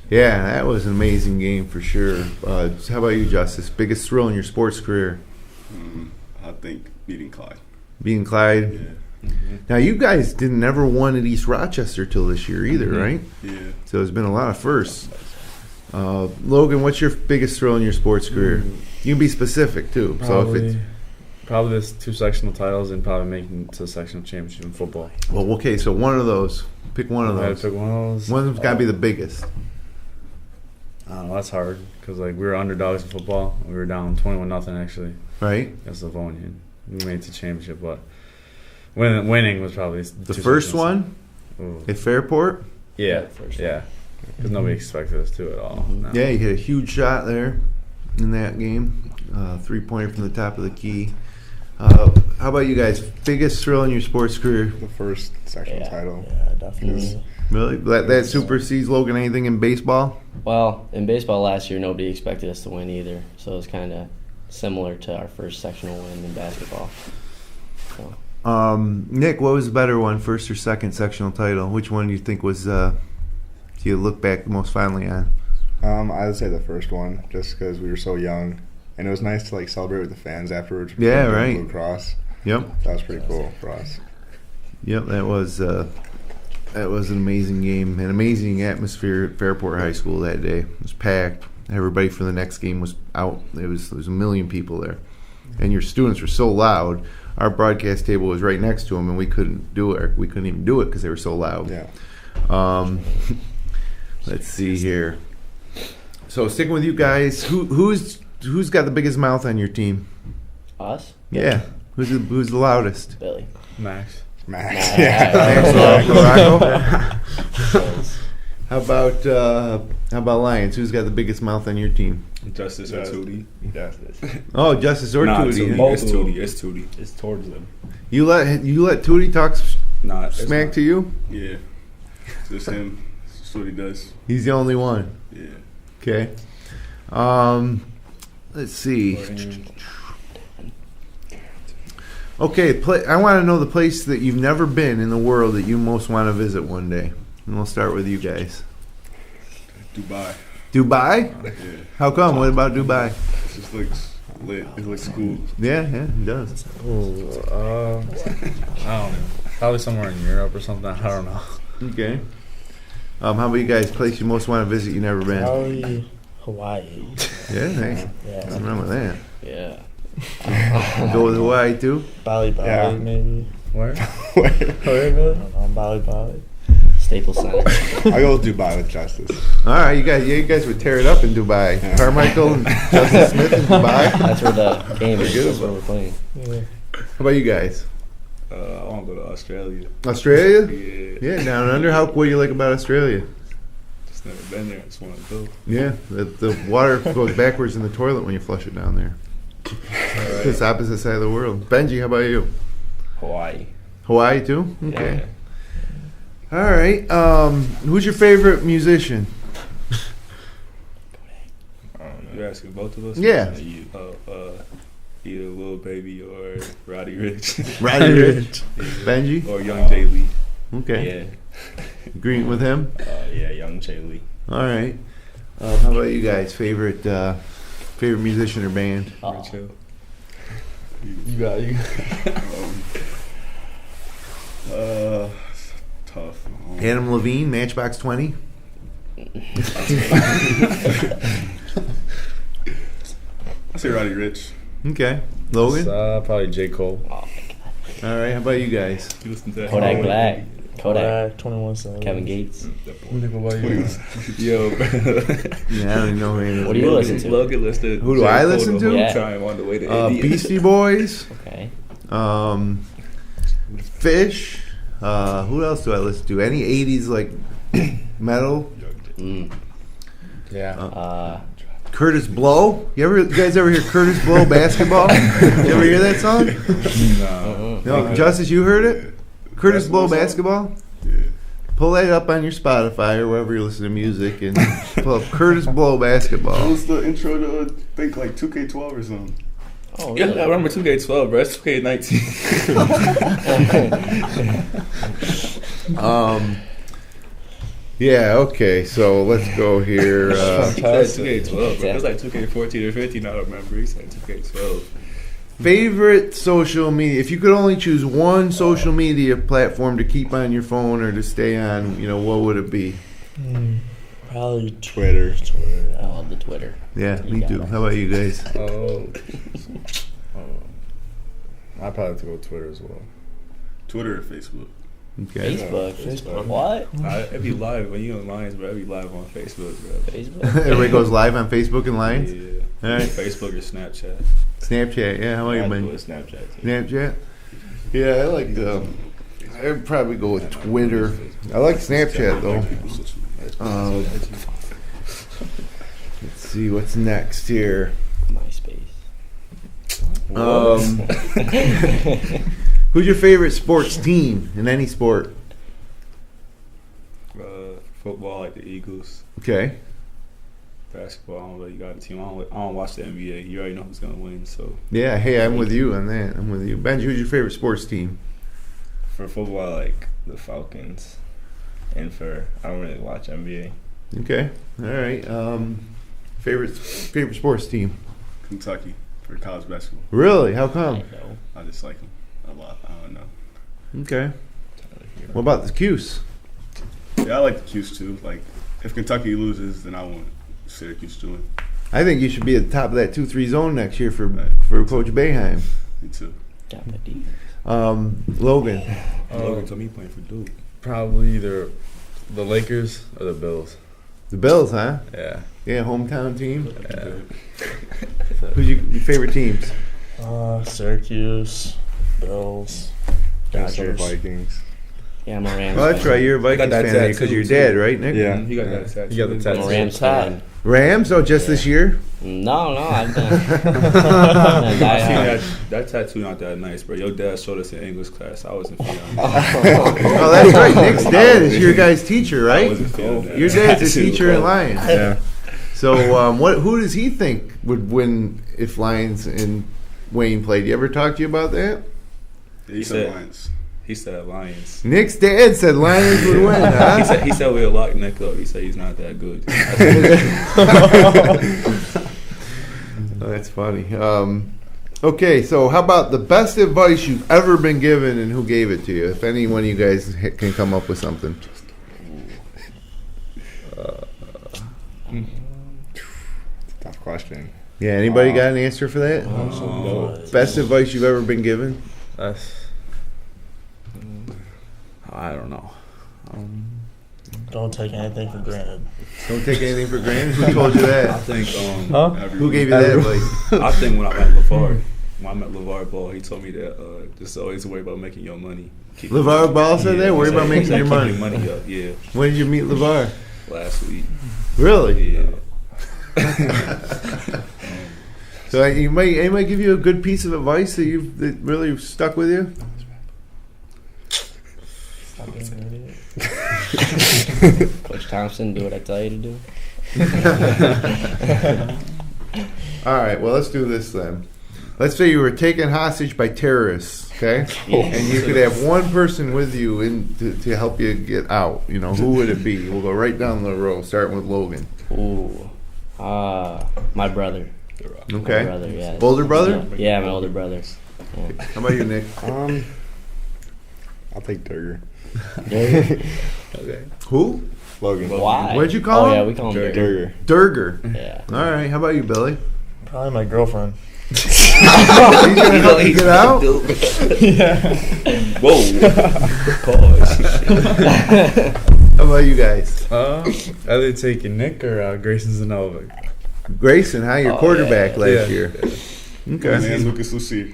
Yeah, that was an amazing game for sure. How about you, Justice? Biggest thrill in your sports career? I think beating Clyde. Beating Clyde? Yeah. Mm-hmm. Now, you guys never won at East Rochester till this year either, right? Yeah. So there's been a lot of firsts. Logan, what's your biggest thrill in your sports career? You can be specific, too. So if it's Probably there's 2 sectional titles and probably making it to the sectional championship in football. well, okay, so one of those. Pick one of I had those. to pick one of those. One's got to be the biggest. I don't know. That's hard because we were underdogs in football. We were down 21-0 actually Right? against Livonian. We made it to championship, but winning was probably The first one Ooh. at Fairport. Yeah, First yeah. Because nobody expected us to at all. No. Yeah, you hit a huge shot there in that game. 3-pointer from the top of the key. How about you guys? Biggest thrill in your sports career? The first sectional title. Yeah, definitely. Really? That supersedes, Logan, anything in baseball? Well, in baseball last year, nobody expected us to win either. So it was kind of similar to our first sectional win in basketball. So. Nick, what was the better one, first or second sectional title? Which one do you think was, do you look back most fondly on? I would say the first one, just because we were so young, and it was nice to celebrate with the fans afterwards. Yeah, Blue right. Cross. Yep. That was pretty cool for us. Yep, that was an amazing game, an amazing atmosphere at Fairport High School that day. It was packed. Everybody for the next game was out. There was a million people there, and your students were so loud. Our broadcast table was right next to them, and we couldn't do it. We couldn't even do it because they were so loud. Yeah. Let's see here. So sticking with you guys, who's got the biggest mouth on your team? Us? Yeah, who's the loudest? Billy. Max. Max. Yeah. How about Lions? Who's got the biggest mouth on your team? Justice or Tootie? Justice. Oh, Justice or Nah, Tootie? Tootie. It's Tootie. It's Tootie. It's towards them. You let Tootie talk Nah, it's smack not. to you? Yeah. Just him. That's what he does. He's the only one. Yeah. Okay. Let's see. Okay, I want to know the place that you've never been in the world that you most want to visit one day. And we'll start with you guys. Dubai. Dubai? Yeah. How come? What about Dubai? It just looks lit. It looks cool. Yeah, it does. Ooh, I don't know. Probably somewhere in Europe or something. I don't know. Okay. How about you guys? Place you most want to visit you never been? Probably Hawaii. Yeah, hey. Yeah. Nothing wrong with that. Yeah. Go with Hawaii too? Bali, Yeah. maybe. Where? Where, really? I don't know. Bali. Staples Center. I go with Dubai with Justice. All right, you guys would tear it up in Dubai. Yeah. Carmichael and Justin Smith in Dubai. That's where the game is. Good. That's where we're playing. Yeah. How about you guys? I want to go to Australia. Australia? Yeah. Yeah, down under. What do you like about Australia? Just never been there. I just want to go. Yeah, the water goes backwards in the toilet when you flush it down there. It's the opposite side of the world. Benji, how about you? Hawaii. Hawaii too? Okay. Yeah. All right. Who's your favorite musician? I don't know. You're asking both of us? Yeah. Either Lil Baby or Roddy Rich. Roddy Rich. Benji? Or Young Jay Lee. Okay. Yeah. Agreeing with him? Yeah, Young Jay Lee. All right. How about you guys? Favorite musician or band? Oh. You got you. Tough. Adam Levine, Matchbox 20. I say Roddy Ricch. Okay. Logan? Probably J. Cole. Oh my God. All right. How about you guys? You listen to that? Kodak Black. Kodak. 21 Savage. Kevin Gates. What about you? Yo, Yeah, I don't even know who What do you listen to? Logan listened to Who do J. I Cole listen the to? whole Yeah. time on the way to India. Beastie Boys. Okay. Fish. Who else do I listen to? Any 80s like metal? Yeah. Curtis Blow. You guys ever hear Curtis Blow basketball? You ever hear that song? No, Justice, you heard it? Curtis Blow basketball? Yeah. Pull that up on your Spotify or wherever you listen to music and pull up Curtis Blow What basketball. was the intro to, I think, like 2K12 or something? Oh, Yeah, really? I remember 2K12, bro. It's 2K19. Yeah, okay, so let's go here. He said 2K12, bro. It was like 2K14 or 15, I don't remember. He said 2K12. Favorite social media? If you could only choose one social media platform to keep on your phone or to stay on, what would it be? Probably Twitter. Twitter. I love the Twitter. Yeah, You me got too. it. How about you guys? I'd probably have to go with Twitter as well. Twitter or Facebook? Okay. Facebook. What? It'd be live when you on Lions, bro. It'd be live on Facebook, bro. Facebook. Everybody goes live on Facebook and Lions? Yeah. All right. Facebook or Snapchat. Snapchat, yeah. How about you, I'd Ben? go with Snapchat. Too. Snapchat? Yeah, I like I'd probably go with Twitter. I like Snapchat, though. Let's see what's next here. MySpace. Who's your favorite sports team in any sport? Football, like the Eagles. Okay. Basketball, I don't really got a team. I don't watch the NBA. You already know who's gonna win. So Yeah, hey, I'm with you on that. I'm with you. Benji, who's your favorite sports team? For football, like the Falcons, and I don't really watch NBA. Okay. All right. Favorite sports team? Kentucky for college basketball. Really? How come? I just like them a lot. I don't know. Okay. What about the Cuse? Yeah, I like the Cuse too. Like, if Kentucky loses, then I want Syracuse to win. I think you should be at the top of that 2-3 zone next year for Right. Coach Boeheim. Me too. Logan. Logan told me playing for Duke. Probably either the Lakers or the Bills. The Bills, huh? Yeah. Yeah, hometown team. Yeah. Who's your favorite teams? Syracuse, Bills, Minnesota Dodgers. Vikings. Yeah, I'm a Rams. Oh, that's right. You're a Vikings that fan tattoo, because you're too. dead, right, Nick? Yeah. He got that tattoo. He got the I'm tattoo. a Rams fan. Rams? Oh, just this year? No, I've been. I seen die that tattoo not that nice, bro. Your dad showed us in English class. I wasn't feeling it. Oh, that's right. Nick's dad is your guy's teacher, I right? wasn't feeling that. Your dad's a Tattoo, teacher bro. in Lions. Yeah. So, who does he think would win if Lions and Wayne played? You ever talk to you about that? Yeah, you said- said Lions. He said Lions. Nick's dad said Lions would win, huh? He said we'll lock Nick up. He said he's not that good. Oh, that's funny. Okay, so how about the best advice you've ever been given and who gave it to you? If any one of you guys can come up with something. Tough question. Yeah, anybody got an answer for that? Best advice you've ever been given? I don't know. Don't take anything for granted. Don't take anything for granted. Who told you I that? think Who gave you that advice? I think when I met LeVar Ball, he told me that just always worry about making your money. LeVar Ball said that? Worry about making your money. Keep your money up, yeah. When did you meet LeVar? Last week. Really? Yeah. So anybody give you a good piece of advice that really stuck with you? Stop being an idiot. Coach Thompson, do what I tell you to do. All right, well, let's do this then. Let's say you were taken hostage by terrorists, Okay, and you could have one person with you to help you get out. You know, who would it be? We'll go right down the row, starting with Logan. Ooh, my brother. Okay, My brother, yeah. older brother. Yeah, my older brother. Yeah. How about you, Nick? I'll take Durger. Okay. Who? Logan. Why? What'd you call Oh him? yeah, we call him Durger. Durger. Durger. Yeah. All right. How about you, Billy? Probably my girlfriend. He's gonna help you get out. Whoa. Pause. How about you guys? Either taking Nick or Grayson Zanovic. Grayson, how your quarterback last year? My Okay. man's Lucas Lucier.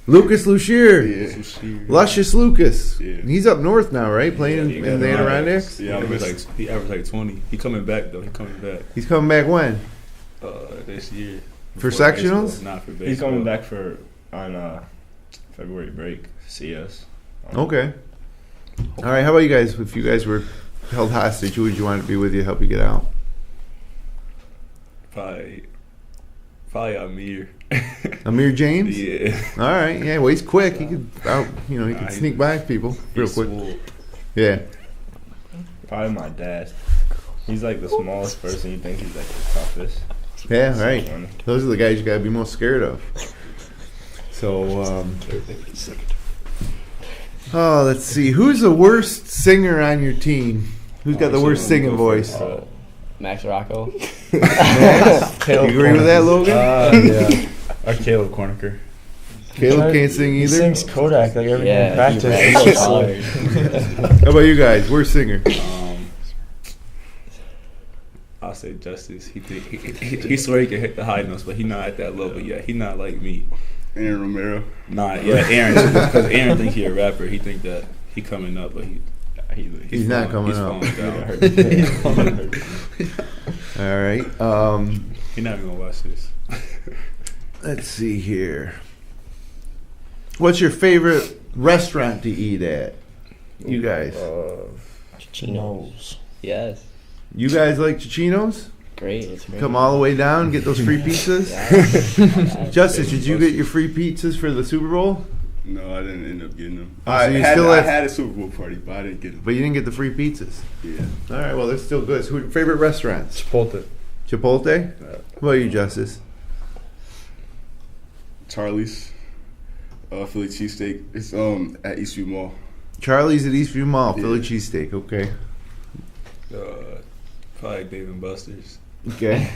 Lucas Lucier. Yeah. Luscious Lucas. Yeah. He's up north now, right? Playing Yeah, in the Adirondacks. Yeah, He averaged like 20. He coming back though. He coming back He's coming back when? this year. For Before sectionals? baseball, not for baseball. He's coming back on February break. See us. Okay. All right. How about you guys? If you guys were held hostage, who would you want to be with you to help you get out? Probably Amir. Amir James. Yeah. All right. Yeah. Well, he's quick. He could out. You know, he could sneak by people real He's quick. swole. Yeah. Probably my dad. He's like the smallest person. You think he's like the toughest. Yeah. So Right. funny. Those are the guys you gotta be most scared of. So. Oh, let's see. Who's the worst singer on your team? Who's got the worst singing voice? Max Rocco. You agree with that, Logan? Yeah. Or Caleb Cornicker. Caleb can't sing He either. sings Kodak like every day in Yeah, practice. How about you guys? Worst singer? I'll say Justice. He swear he can hit the high notes, but he not at that level yet. He not like me. Aaron Romero. Nah, yeah, Aaron. Because Aaron think he a rapper. He think that he coming up, but He's not coming up. falling down. All right. He not even gonna watch this. Let's see here. What's your favorite restaurant to eat at? You guys. Chinos. Yes. You guys like Chichinos? Great. It's great. Come all the way down, get those free pizzas. Yeah. Justice, did you get your free pizzas for the Super Bowl? No, I didn't end up getting them. Oh, so I you had still I have- had a Super Bowl party, but I didn't get them. But you didn't get the free pizzas. Yeah. All right, well, they're still good. So, who favorite restaurants? Chipotle. Chipotle? What about you, Justice? Charlie's, Philly cheesesteak. It's at Eastview Mall. Charlie's at Eastview Mall, Yeah. Philly cheesesteak. Okay. Probably Dave and Buster's. Okay.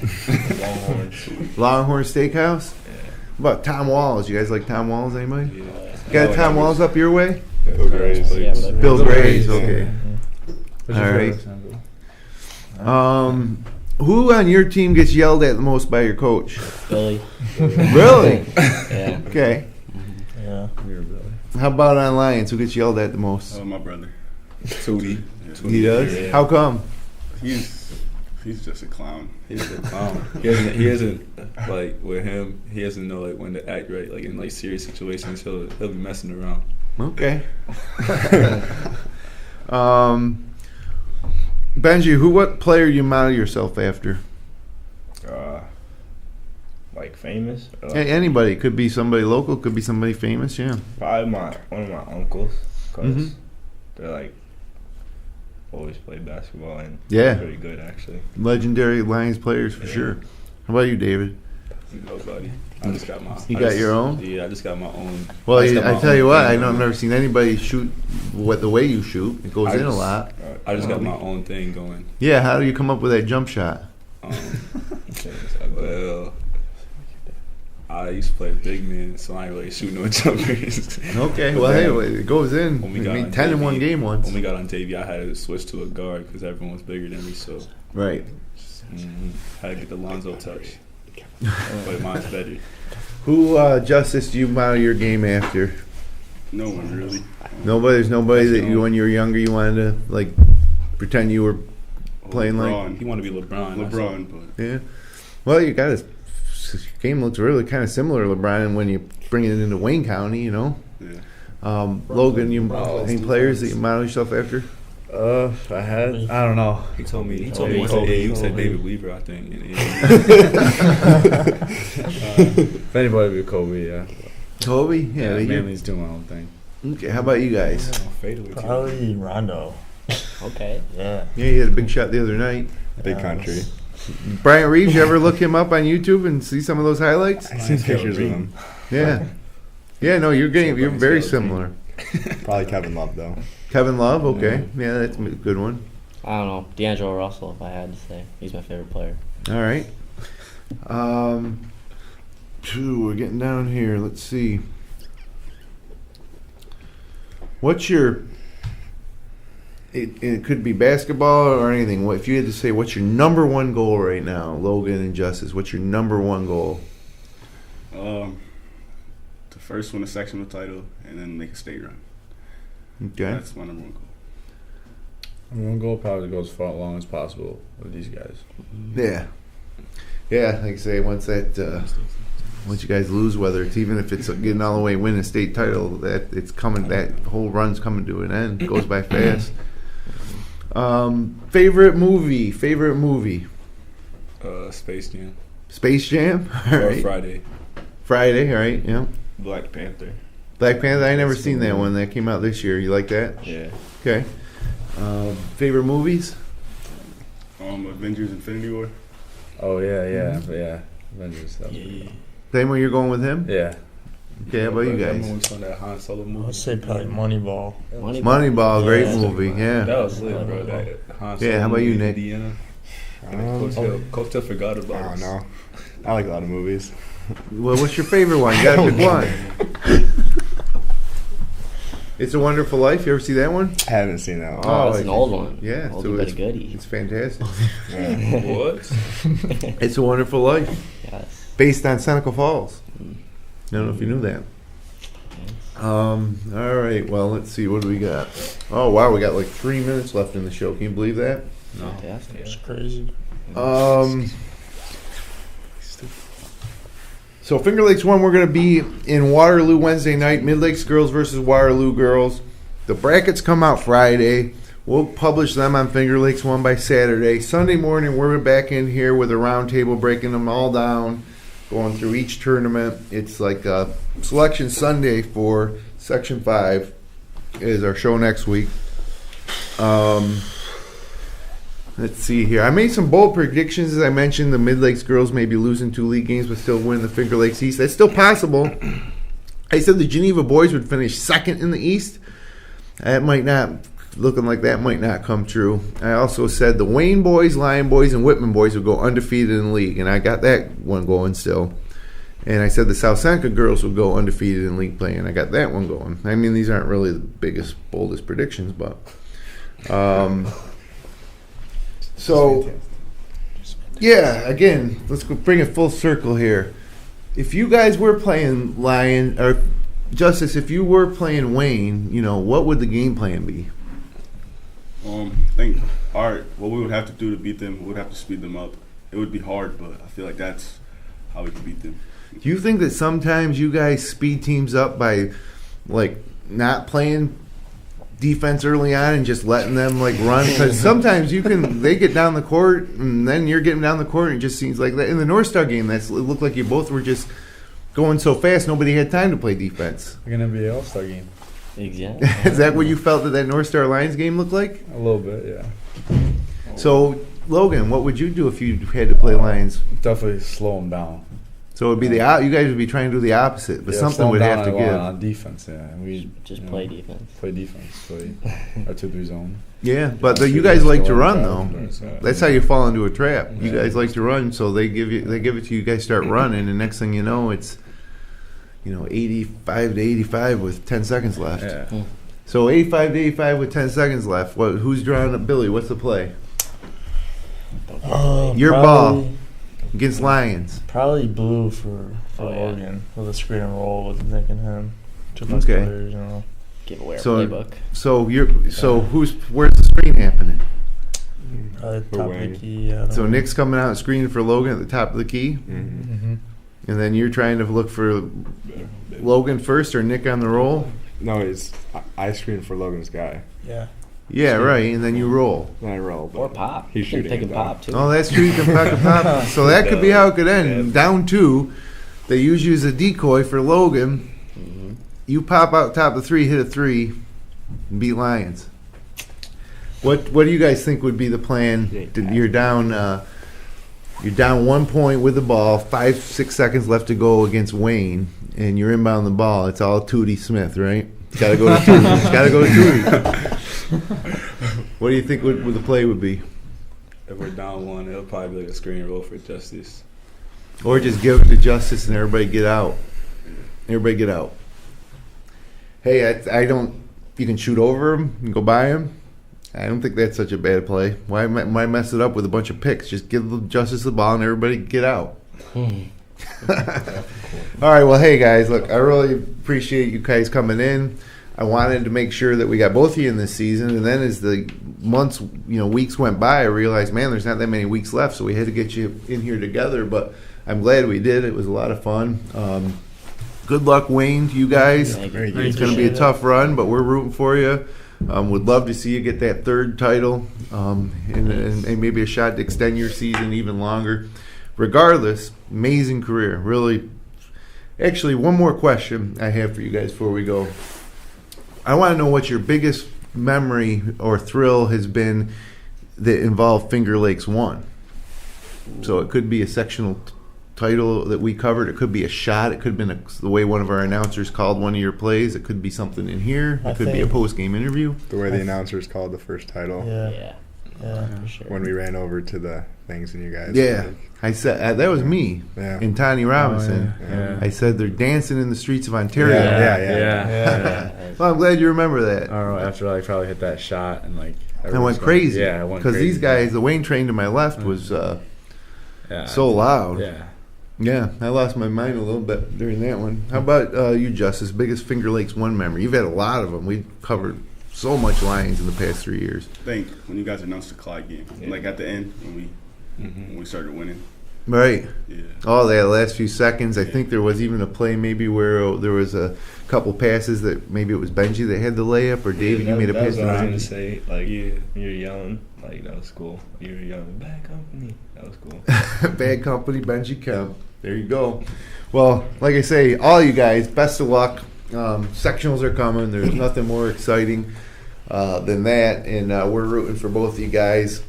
Longhorns. Longhorn Steakhouse? Yeah. What about Tom Walls? You guys like Tom Walls, anybody? Yeah. Got Tom Walls up your way? Bill Gray's. Yeah, but Bill Gray's, okay. What's All your right. favorite sample? Who on your team gets yelled at the most by your coach? Billy. Really? Yeah. Okay. Yeah. How about on Lions? Who gets yelled at the most? My brother. Tootie. He does? Yeah. How come? He's just a clown. He's a clown. He hasn't like with him. He doesn't know like when to act right. Like in like serious situations, he'll be messing around. Okay. Benji, what player you model yourself after? Like famous. Anybody. Could be somebody local. Could be somebody famous. Yeah. Probably one of my uncles, because Mhm. they're like always play basketball and Yeah. pretty good actually. Legendary Lions players for Yeah. sure. How about you, David? Nobody. I just got my. You got your own? Yeah, I just got my own. Well, just got I my tell own you what, thing I've going. never seen anybody shoot the way you shoot. It goes I in a just- lot. I just got my own thing going. Yeah, how do you come up with that jump shot? Well, I used to play big man, so I ain't really shoot no jumpers. Okay, But well, then hey, it goes in. when I we got mean, on 10 in TV one game once. When we got on TV, I had to switch to a guard because everyone was bigger than me, so Right. had to get the Lonzo touch. But mine's better. Who, Justice, do you model your game after? No one really. There's nobody That's that the you, when you were younger, you wanted to, like, pretend you were playing like? He wanted to be LeBron. that's all. LeBron, but Yeah. Well, you got his game looks really kind of similar to LeBron, and when you bring it into Wayne County, you know. yeah. Logan, any players that you model yourself after? I don't know. He told me. He Oh, told me. He said, Kobe. hey, you said David Weaver, I think. And If anybody would be Kobe, yeah. Kobe? Yeah, Yeah, Manly's doing my own thing. Okay, how about you guys? Fadeaway too. Probably Rondo. Okay. Yeah. Yeah, he had a big shot the other night. Big country. Brian Reeves, you ever look him up on YouTube and see some of those highlights? I've seen pictures of him. Yeah. Yeah, no, you're very similar. Probably Kevin Love, though. Kevin Love, okay. Yeah, that's a good one. I don't know. D'Angelo Russell, if I had to say. He's my favorite player. All right. We're getting down here. Let's see. What's your... It could be basketball or anything. If you had to say, what's your number one goal right now, Logan and Justice? What's your number one goal? To first win a sectional title and then make a state run. Okay. That's my number one goal. One goal probably goes as far along as possible with these guys. Yeah. Yeah, like I say, once you guys lose, whether it's even if it's getting all the way win a state title, that it's coming, that whole run's coming to an end. It goes by fast. Favorite movie? Space Jam. Space Jam? All Or right. Friday. All right, yeah. Black Panther. Black Panther, I never seen that one. That came out this year. You like that? Yeah. Okay. Favorite movies? Avengers Infinity War. Oh, yeah. Avengers. That was good. Same way you're going with him? Yeah. Okay, how about you guys? When we saw that Han Solo movie. I'd say probably Moneyball. Moneyball, great Yeah. movie, yeah. That was lit, bro. That Han Solo Yeah, how about you, movie, Nick? Indiana. Coach still forgot about I us. don't know. I like a lot of movies. Well, what's your favorite one? You gotta pick one. It's a Wonderful Life. You ever see that one? I haven't seen that one. Oh, it's an old one. Yeah, Oldie so but a goodie. it's fantastic. What? It's a Wonderful Life, Yes. based on Seneca Falls. I don't know if you knew that. All right. Well, let's see. What do we got? Oh wow, we got like 3 minutes left in the show. Can you believe that? No. Fantastic. It's crazy. So Finger Lakes 1, we're going to be in Waterloo Wednesday night. Mid Lakes girls versus Waterloo girls. The brackets come out Friday. We'll publish them on Finger Lakes 1 by Saturday. Sunday morning, we're back in here with a round table, breaking them all down, going through each tournament. It's like a selection Sunday for Section 5 is our show next week. Let's see here. I made some bold predictions. As I mentioned, the Mid Lakes girls may be losing 2 league games but still win the Finger Lakes East. That's still possible. I said the Geneva boys would finish second in the East. That might not, looking like that might not come true. I also said the Wayne boys, Lyon boys, and Whitman boys would go undefeated in the league, and I got that one going still. And I said the South Seneca girls would go undefeated in league play, and I got that one going. I mean, these aren't really the biggest, boldest predictions, but... So, yeah, again, let's go bring it full circle here. If you guys were playing Lion, or Justice, if you were playing Wayne, what would the game plan be? I think what we would have to do to beat them, we would have to speed them up. It would be hard, but I feel like that's how we can beat them. Do you think that sometimes you guys speed teams up by, not playing defense early on and just letting them run? Because sometimes they get down the court and then you're getting down the court and it just seems like that. In the North Star game, it looked like you both were just going so fast nobody had time to play defense. We're going to be an all-star game. Exactly. Is that what you felt that North Star Lions game looked like? A little bit, yeah. So, Logan, what would you do if you had to play Lions? Definitely slow them down. So it would be you guys would be trying to do the opposite, but something would have to give. On defense, yeah. And we just play defense. Play our 2-3 zone. Yeah, but you guys like to run though. That's how you fall into a trap. You guys like to run, so they give it to you. You guys start running, and next thing you know, it's 85 to 85 with 10 seconds left. Yeah. So 85 to 85 with 10 seconds left. Who's drawing up? Billy, what's the play? Your ball against Lions. Probably blue for Oregon with a screen and roll with Nick and him. Two best players, Giveaway playbook. So where's the screen happening? Probably the top of the key. So Nick's coming out and screening for Logan at the top of the key, Mm-hmm. and then you're trying to look for Logan first or Nick on the roll. No, I screen for Logan's guy. Yeah. Yeah, right, and then you roll. Then I roll. Or pop. He's shooting Taking it pop, too. Oh, that's true. You can pop. So that could be how it could end. Down 2. They use you as a decoy for Logan. Mm-hmm. you pop out top of 3, hit a 3, and beat Lions. What do you guys think would be the plan? You're down 1 point with the ball, 5-6 seconds left to go against Wayne, and you're inbound the ball. It's all Tootie Smith, right? Got to go to Tootie. Got to go to Tootie. What do you think would the play would be? If we're down 1, it'll probably be like a screen roll for Justice. Or just give it to Justice and everybody get out. Everybody get out. Hey, I don't. You can shoot over him and go by him. I don't think that's such a bad play. Why mess it up with a bunch of picks? Just give Justice the ball and everybody get out. All right, well, hey, guys, look, I really appreciate you guys coming in. I wanted to make sure that we got both of you in this season, and then as the months, weeks went by, I realized, man, there's not that many weeks left, so we had to get you in here together, but I'm glad we did. It was a lot of fun. Good luck, Wayne, to you guys. It's going to be a tough run, but we're rooting for you. Would love to see you get that third title and maybe a shot to extend your season even longer. Regardless, amazing career. Really. Actually, one more question I have for you guys before we go. I want to know what your biggest memory or thrill has been that involved Finger Lakes 1. So it could be a sectional title that we covered. It could be a shot. It could have been the way one of our announcers called one of your plays. It could be something in here. It could be a post-game interview. The way the announcers called the first title. Yeah, for sure. When we ran over to the things and you guys. Yeah. I said that was me and Tony Robinson. Yeah. I said they're dancing in the streets of Ontario. Yeah. Well, I'm glad you remember that. I don't know, after I probably hit that shot and I went crazy. Yeah, I went crazy. Because these guys, the Wayne train to my left was so loud. Yeah, I lost my mind a little bit during that one. How about you, Justice? Biggest Finger Lakes 1 memory? You've had a lot of them. We've covered so much Lions in the past 3 years. I think when you guys announced the Clyde game, like at the end when we started winning. Right. Yeah. Oh, that last few seconds. I think there was even a play maybe where there was a couple passes that maybe it was Benji that had the layup, or David, you made a pass. That's what I was going to say. Like, you're young. Like, that was cool. You're young. Bad company. That was cool. Bad company, Benji Kemp. There you go. Well, like I say, all you guys, best of luck. Sectionals are coming. There's nothing more exciting than that, and we're rooting for both of you guys.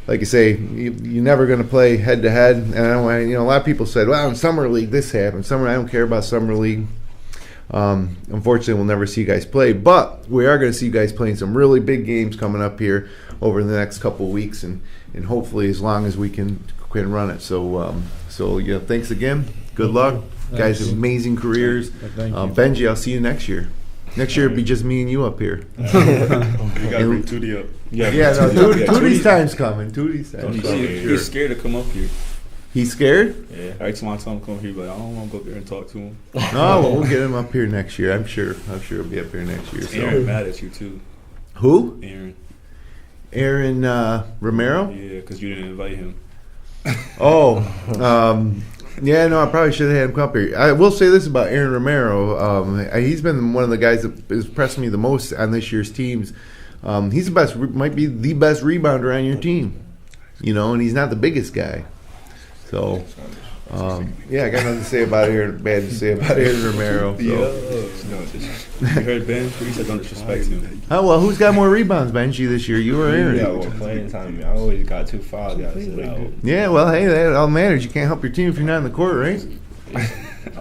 Like I say, you're never going to play head-to-head. And a lot of people said, well, in Summer League, this happened. I don't care about Summer League. Unfortunately, we'll never see you guys play. But we are going to see you guys playing some really big games coming up here over the next couple of weeks, and hopefully as long as we can run it. So thanks again. Good luck. Guys have amazing careers. Benji, I'll see you next year. Next year it'll be just me and you up here. You gotta bring Tootie up. Tootie's time's coming. Tootie's time's coming. He's scared to come up here. He's scared? Yeah. Every time I tell him to come up here, I don't want to go there and talk to him. No, well, we'll get him up here next year. I'm sure he'll be up here next year. So. Aaron mad at you too. Who? Aaron Romero? Yeah, because you didn't invite him. Yeah, no, I probably should have had him come up here. I will say this about Aaron Romero. He's been one of the guys that has impressed me the most on this year's teams. He's the best, might be the best rebounder on your team. And he's not the biggest guy. So, I got nothing to say about Aaron, bad to say about Aaron Romero. So. You heard Ben? He said don't disrespect him. Oh, well, who's got more rebounds, Benji, this year? You or Aaron? Yeah, well, playing time. I always got too fouled. Yeah, well, hey, that all matters. You can't help your team if you're not in the court, right?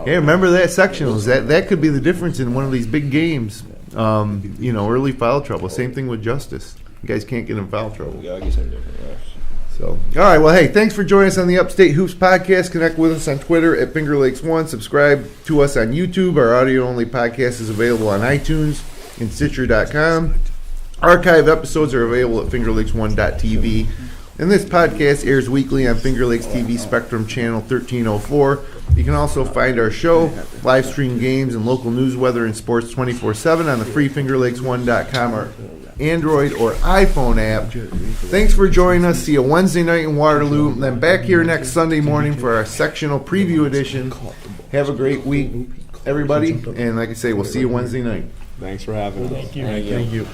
Yeah, remember that sectionals. That could be the difference in one of these big games. Early foul trouble. Same thing with Justice. You guys can't get in foul trouble. Yeah, I get some different refs. So, all right, well, hey, thanks for joining us on the Upstate Hoops Podcast. Connect with us on Twitter at FingerLakes1. Subscribe to us on YouTube. Our audio-only podcast is available on iTunes and Stitcher.com. Archived episodes are available at FingerLakes1.tv. And this podcast airs weekly on Finger Lakes TV Spectrum Channel 1304. You can also find our show, live stream games, and local news, weather, and sports 24/7 on the free FingerLakes1.com or Android or iPhone app. Thanks for joining us. See you Wednesday night in Waterloo, and then back here next Sunday morning for our sectional preview edition. Have a great week, everybody. And like I say, we'll see you Wednesday night. Thanks for having us. Thank you. Thank you.